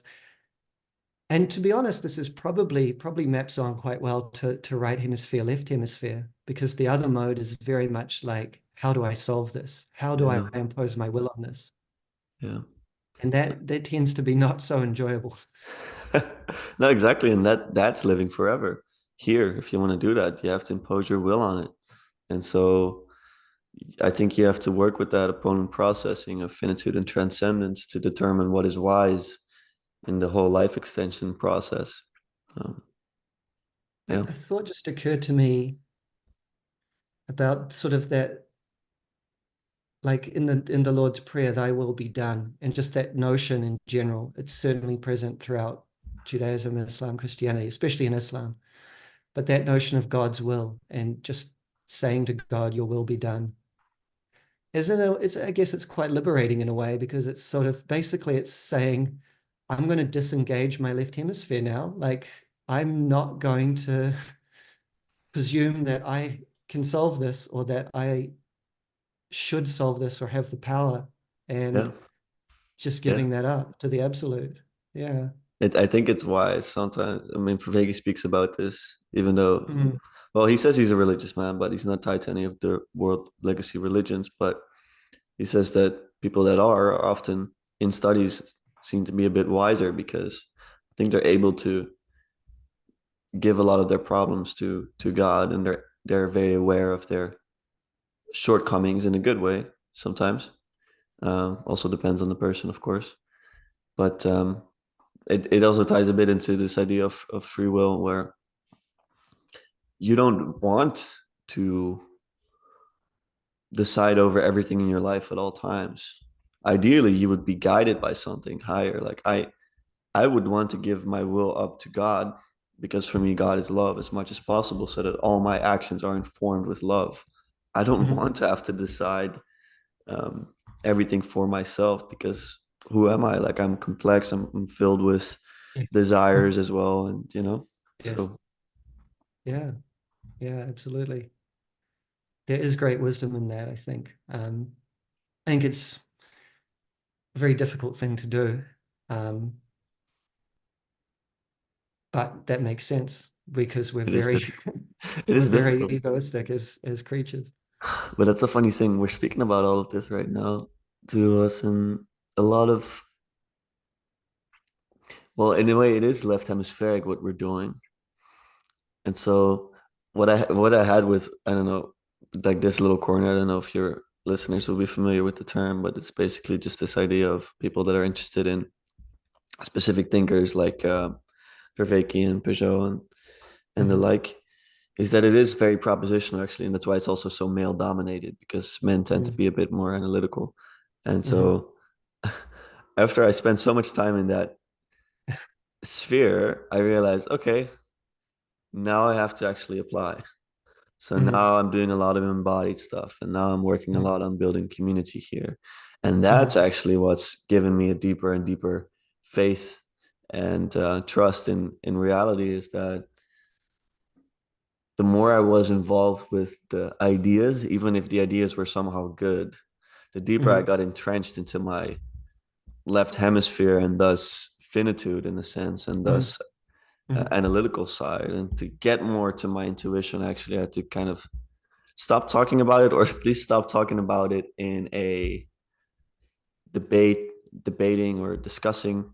and to be honest, this is probably maps on quite well to right hemisphere, left hemisphere, because the other mode is very much like, how do I solve this? How do I Yeah. impose my will on this? Yeah. And that tends to be not so enjoyable. No, exactly. And that's living forever. here. If you want to do that, you have to impose your will on it. And so I think you have to work with that opponent processing of finitude and transcendence to determine what is wise in the whole life extension process. Um, yeah, A thought just occurred to me about sort of that, like in the Lord's Prayer, thy will be done, and just that notion in general. It's certainly present throughout Judaism, Islam, Christianity, especially in Islam. But that notion of God's will and just saying to God, your will be done. Isn't it, it's I guess it's quite liberating in a way because it's sort of basically it's saying, I'm going to disengage my left hemisphere now. Like I'm not going to presume that I can solve this or that I should solve this or have the power, yeah, and just yeah. giving that up to the absolute. Yeah. I think it's wise sometimes. I mean, Vervege speaks about this, even though, Mm, well, he says he's a religious man, but he's not tied to any of the world legacy religions. But he says that people that are often in studies seem to be a bit wiser because I think they're able to give a lot of their problems to God, and they're very aware of their shortcomings in a good way sometimes. Also depends on the person, of course. But it also ties a bit into this idea of free will, where you don't want to decide over everything in your life at all times. Ideally, you would be guided by something higher. Like I would want to give my will up to God because for me, God is love as much as possible, so that all my actions are informed with love. I don't mhm. want to have to decide um, everything for myself because who am I? Like I'm complex. I'm filled with Yes. desires as well, and Yes. so Yeah. Yeah, absolutely. There is great wisdom in that, I think. I think it's a very difficult thing to do. Um, but that makes sense because we're it is very difficult. It we're is very difficult, egoistic as creatures. but that's the funny thing. We're speaking about all of this right now to us, and a lot of well, in a way, it is left hemispheric what we're doing. And so what I had with I don't know like this little corner. I don't know if your listeners will be familiar with the term, but it's basically just this idea of people that are interested in specific thinkers like Vervaeke and Peugeot and the Mhm. like. Is that it is very propositional actually, and that's why it's also so male dominated because men tend to Mhm. be a bit more analytical. And Mhm. so after I spent so much time in that sphere, I realized, okay, now I have to actually apply. So Mhm. now I'm doing a lot of embodied stuff, and now I'm working a Mhm. lot on building community here. And that's Mhm. actually what's given me a deeper and deeper faith and trust in reality is that the more I was involved with the ideas, even if the ideas were somehow good, the deeper I Mhm. got entrenched into my left hemisphere and thus finitude in a sense, and Mhm. thus Mhm. analytical side. And to get more to my intuition, actually, I had to kind of stop talking about it, or at least stop talking about it in a debate, debating or discussing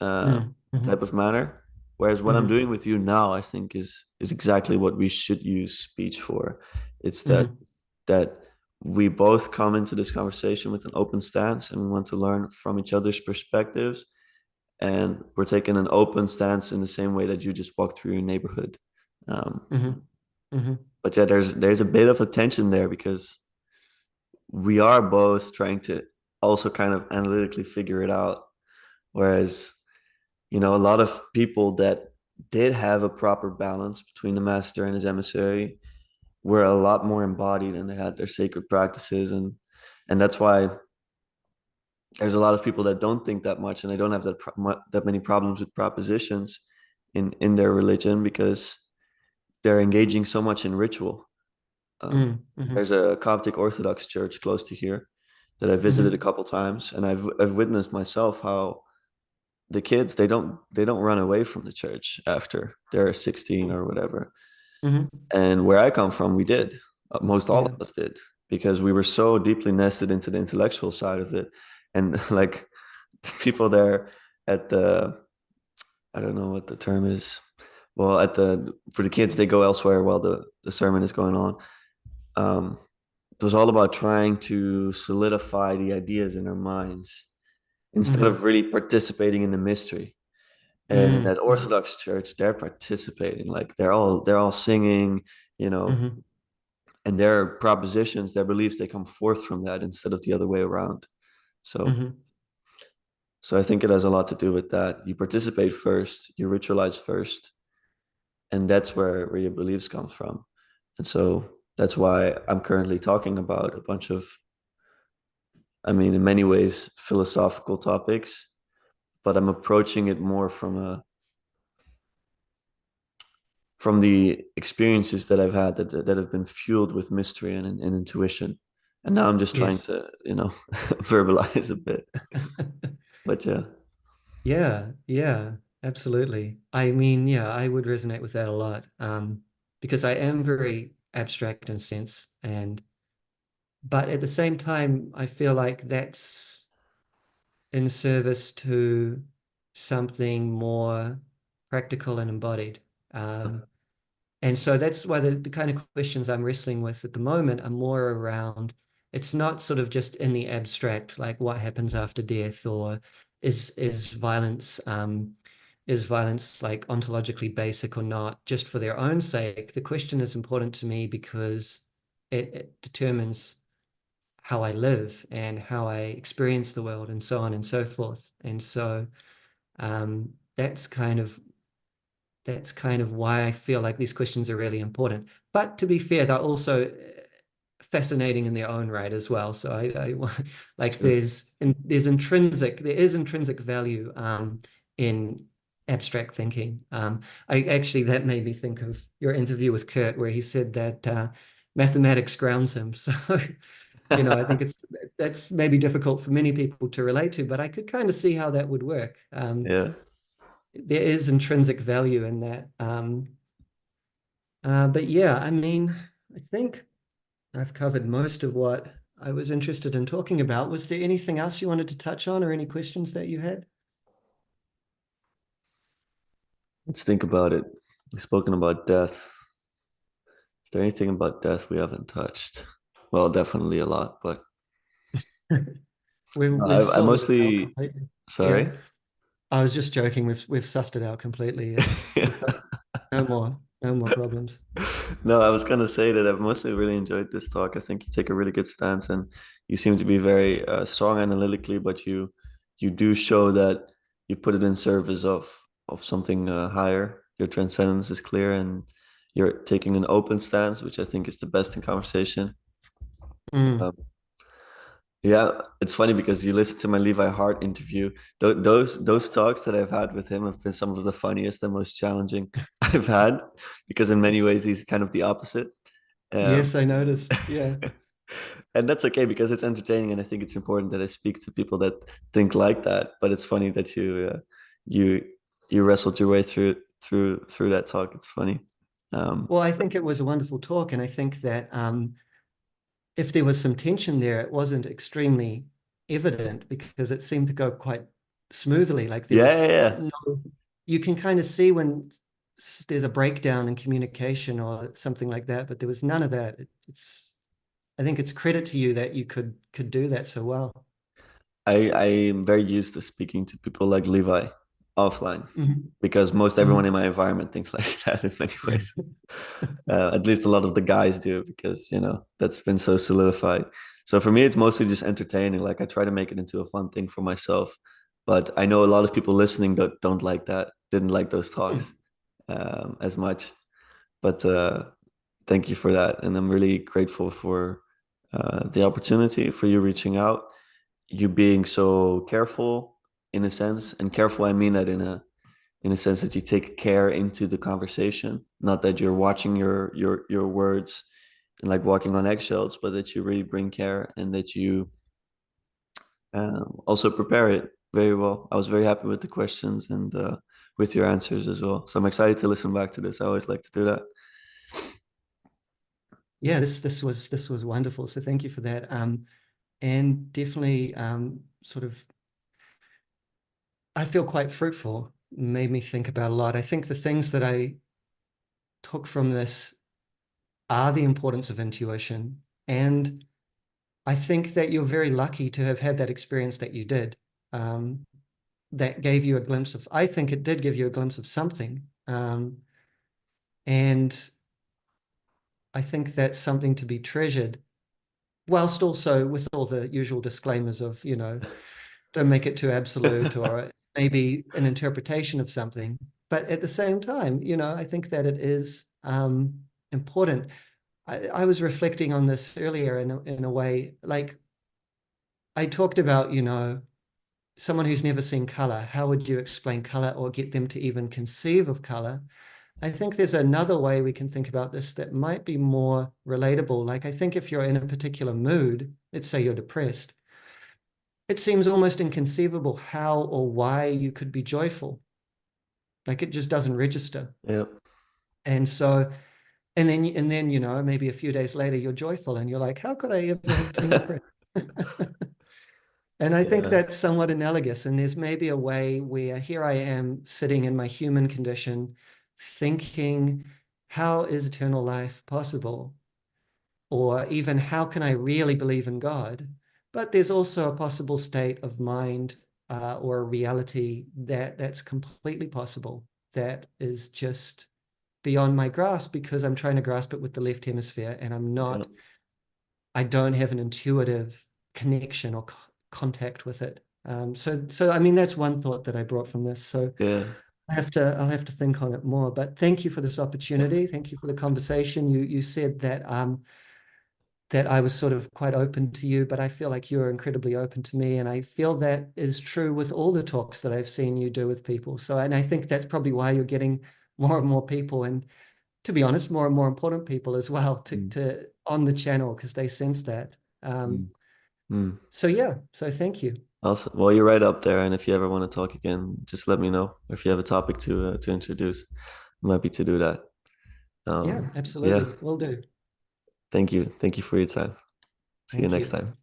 Mhm. type Mhm. of manner. Whereas what I'm Mhm. doing with you now, I think is exactly what we should use speech for. It's Mhm. that we both come into this conversation with an open stance and we want to learn from each other's perspectives. And we're taking an open stance in the same way that you just walk through your neighborhood. Um, Mhm. Mhm. but yeah, there's a bit of a tension there because we are both trying to also kind of analytically figure it out. Whereas, a lot of people that did have a proper balance between the master and his emissary were a lot more embodied and they had their sacred practices, and that's why there's a lot of people that don't think that much and they don't have that many problems with propositions in their religion because they're engaging so much in ritual. Um, Mhm. Mhm. there's a Coptic Orthodox church close to here that I visited a Mhm. couple times, and I've witnessed myself how the kids they don't run away from the church after they're 16 or whatever. Mhm. And where I come from, we did. Most all Yeah. of us did because we were so deeply nested into the intellectual side of it, and like people there at the I don't know what the term is, well, at the for the kids, they go elsewhere while the sermon is going on. Um, it was all about trying to solidify the ideas in our minds instead Hmm. of really participating in the mystery. And in Mm, that mm, Orthodox church, they're participating, like they're all singing, you know, hmm. and their propositions, their beliefs, they come forth from that instead of the other way around. So, Hmm. so I think it has a lot to do with that. You participate first, you ritualize first, and that's where your beliefs come from. And so that's why I'm currently talking about a bunch of, I mean, in many ways, philosophical topics, but I'm approaching it more from the experiences that I've had that have been fueled with mystery and intuition. And now I'm just trying Yes. to, verbalize a bit. But yeah, Yeah, yeah, absolutely. I mean, yeah, I would resonate with that a lot. Because I am very abstract in a sense, and but at the same time, I feel like that's in service to something more practical and embodied. Um, And so that's why the kind of questions I'm wrestling with at the moment are more around, it's not sort of just in the abstract, like what happens after death, or is violence like ontologically basic or not, just for their own sake. The question is important to me because it determines how I live and how I experience the world and so on and so forth. And so um, that's kind of why I feel like these questions are really important. But to be fair, they're also fascinating in their own right as well. So it's like true. there is intrinsic value in abstract thinking. I actually that made me think of your interview with Kurt, where he said that mathematics grounds him. So I think that's maybe difficult for many people to relate to, but I could kind of see how that would work. Yeah. There is intrinsic value in that. But yeah, I mean, I think I've covered most of what I was interested in talking about. Was there anything else you wanted to touch on or any questions that you had? Let's think about it. We've spoken about death. Is there anything about death we haven't touched? Well, definitely a lot, but We've I sorted it out mostly, completely. sorry. Yeah. I was just joking. We've sussed it out completely. It's we've got no more problems. No, I was gonna say that I've mostly really enjoyed this talk. I think you take a really good stance, and you seem to be very strong analytically, but you do show that you put it in service of something higher. Your transcendence is clear, and you're taking an open stance, which I think is the best in conversation. Mm. Um, yeah, it's funny because you listen to my Levi Hart interview. Those talks that I've had with him have been some of the funniest and most challenging I've had, because in many ways he's kind of the opposite. Um, Yes, I noticed. Yeah. and that's okay because it's entertaining, and I think it's important that I speak to people that think like that. But it's funny that you you wrestled your way through that talk. It's funny. Um, Well, I think it was a wonderful talk, and I think that if there was some tension there, it wasn't extremely evident because it seemed to go quite smoothly. Like there yeah, yeah, was yeah. no, you can kind of see when there's a breakdown in communication or something like that, but there was none of that. I think it's credit to you that you could do that so well. I am very used to speaking to people like Levi offline Mhm. because most everyone in Mhm. my environment thinks like that in many ways. At least a lot of the guys do because that's been so solidified. So for me, it's mostly just entertaining. Like I try to make it into a fun thing for myself, but I know a lot of people listening don't like that. Didn't like those talks as much. But thank you for that, and I'm really grateful for the opportunity for you reaching out, you being so careful in a sense, and careful I mean that in a sense that you take care into the conversation, not that you're watching your words and like walking on eggshells, but that you really bring care and that you also prepare it very well. I was very happy with the questions and with your answers as well. So I'm excited to listen back to this. I always like to do that. Yeah, this was wonderful. So thank you for that. And definitely sort of I feel quite fruitful, made me think about a lot. I think the things that took from this are the importance of intuition. And I think that you're very lucky to have had that experience that you did. That gave you a glimpse of, I think it did give you a glimpse of something. And I think that's something to be treasured, whilst also with all the usual disclaimers of, don't make it too absolute or maybe an interpretation of something. But at the same time, I think that it is important. I was reflecting on this earlier in a way, like I talked about, someone who's never seen color. How would you explain color or get them to even conceive of color? I think there's another way we can think about this that might be more relatable. Like, I think if you're in a particular mood, let's say you're depressed, it seems almost inconceivable how or why you could be joyful. Like, it just doesn't register. Yeah. And so, and then, maybe a few days later, you're joyful and you're like, how could I ever have been depressed? And I think Yeah. that's somewhat analogous. And there's maybe a way where here I am sitting in my human condition, thinking, how is eternal life possible? Or even how can I really believe in God? But there's also a possible state of mind or a reality that's completely possible, that is just beyond my grasp because I'm trying to grasp it with the left hemisphere and Yeah. I don't have an intuitive connection or contact with it. So I mean, that's one thought that I brought from this. So Yeah. I'll have to think on it more. But thank you for this opportunity. Thank you for the conversation. You said that I was sort of quite open to you, but I feel like you're incredibly open to me, and I feel that is true with all the talks that I've seen you do with people. So, and I think that's probably why you're getting more and more people, and to be honest, more and more important people as well Mm. to on the channel because they sense that. Mm. Mm. So yeah, so thank you. Also, well, you're right up there, and if you ever want to talk again, just let me know. Or if you have a topic to introduce, I'm happy to do that. Yeah, Yeah, absolutely. Will do. thank you for your time. See you Thank next you. time.